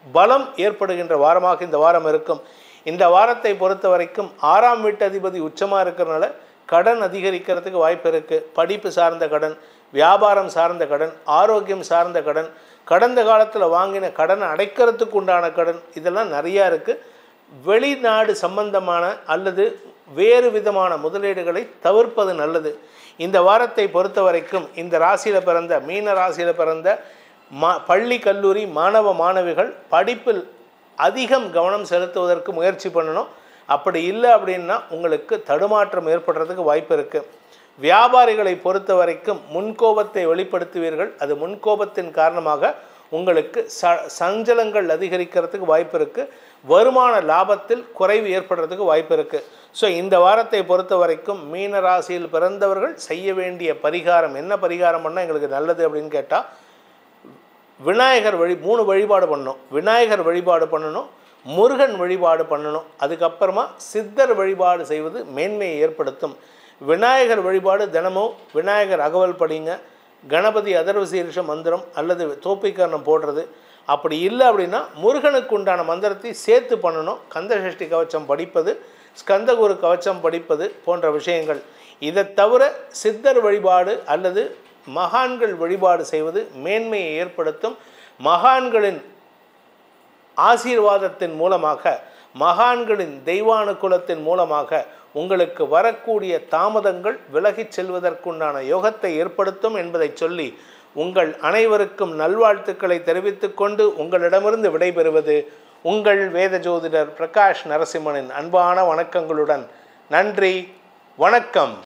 பலம் ஏற்படுகின்ற வாரமாக இந்த வாரம் இருக்கும். இந்த வாரத்தை பொறுத்த வரைக்கும் 6ஆம் வீட்டு அதிபதி உச்சமாக இருக்கிறனால கடன் அதிகரிக்கிறதுக்கு வாய்ப்பு இருக்குது. படிப்பு சார்ந்த கடன், வியாபாரம் சார்ந்த கடன், ஆரோக்கியம் சார்ந்த கடன், கடந்த காலத்தில் வாங்கின கடனை அடைக்கிறதுக்கு உண்டான கடன், இதெல்லாம் நிறையா இருக்குது. வெளிநாடு சம்பந்தமான அல்லது வேறு விதமான முதலீடுகளை தவிர்ப்பது நல்லது. இந்த வாரத்தை பொறுத்த வரைக்கும் இந்த ராசியில் பிறந்த மீன ராசியில் பிறந்த பள்ளி கல்லூரி மாணவ மாணவிகள் படிப்பில் அதிகம் கவனம் செலுத்துவதற்கு முயற்சி பண்ணணும். அப்படி இல்லை அப்படின்னா உங்களுக்கு தடுமாற்றம் ஏற்படுறதுக்கு வாய்ப்பு இருக்குது. வியாபாரிகளை பொறுத்த வரைக்கும் முன்கோபத்தை வெளிப்படுத்துவீர்கள். அது முன்கோபத்தின் காரணமாக உங்களுக்கு சஞ்சலங்கள் அதிகரிக்கிறதுக்கு வாய்ப்பு இருக்குது. வருமான லாபத்தில் குறைவு ஏற்படுறதுக்கு வாய்ப்பு இருக்குது. ஸோ இந்த வாரத்தை பொறுத்த வரைக்கும் மீன ராசியில் பிறந்தவர்கள் செய்ய வேண்டிய பரிகாரம் என்ன பரிகாரம் பண்ணால் எங்களுக்கு நல்லது அப்படின்னு கேட்டால், விநாயகர் 3 வழிபாடு பண்ணணும். விநாயகர் வழிபாடு பண்ணணும், முருகன் வழிபாடு பண்ணணும். அதுக்கப்புறமா சித்தர் வழிபாடு செய்வது மேன்மையை ஏற்படுத்தும். விநாயகர் வழிபாடு தினமும் விநாயகர் அகவல் படிங்க, கணபதி அதர்வசீரிஷ மந்திரம் அல்லது தோப்பிக்கரணம் போடுறது. அப்படி இல்லை அப்படின்னா முருகனுக்கு உண்டான மந்திரத்தை சேர்த்து பண்ணணும். கந்தசஷ்டி கவச்சம் படிப்பது, ஸ்கந்தகுரு கவச்சம் படிப்பது போன்ற விஷயங்கள். இதை தவிர சித்தர் வழிபாடு அல்லது மகான்கள் வழிபாடு செய்வது மேன்மையை ஏற்படுத்தும். மகான்களின் ஆசீர்வாதத்தின் மூலமாக, மகான்களின் தெய்வானுகுலத்தின் மூலமாக உங்களுக்கு வரக்கூடிய தாமதங்கள் விலகிச் செல்வதற்குண்டான யோகத்தை ஏற்படுத்தும் என்பதை சொல்லி உங்கள் அனைவருக்கும் நல்வாழ்த்துக்களை தெரிவித்துக் கொண்டு உங்களிடமிருந்து விடைபெறுவது உங்கள் வேத ஜோதிடர் பிரகாஷ் நரசிம்மனின் அன்பான வணக்கங்களுடன். நன்றி, வணக்கம்.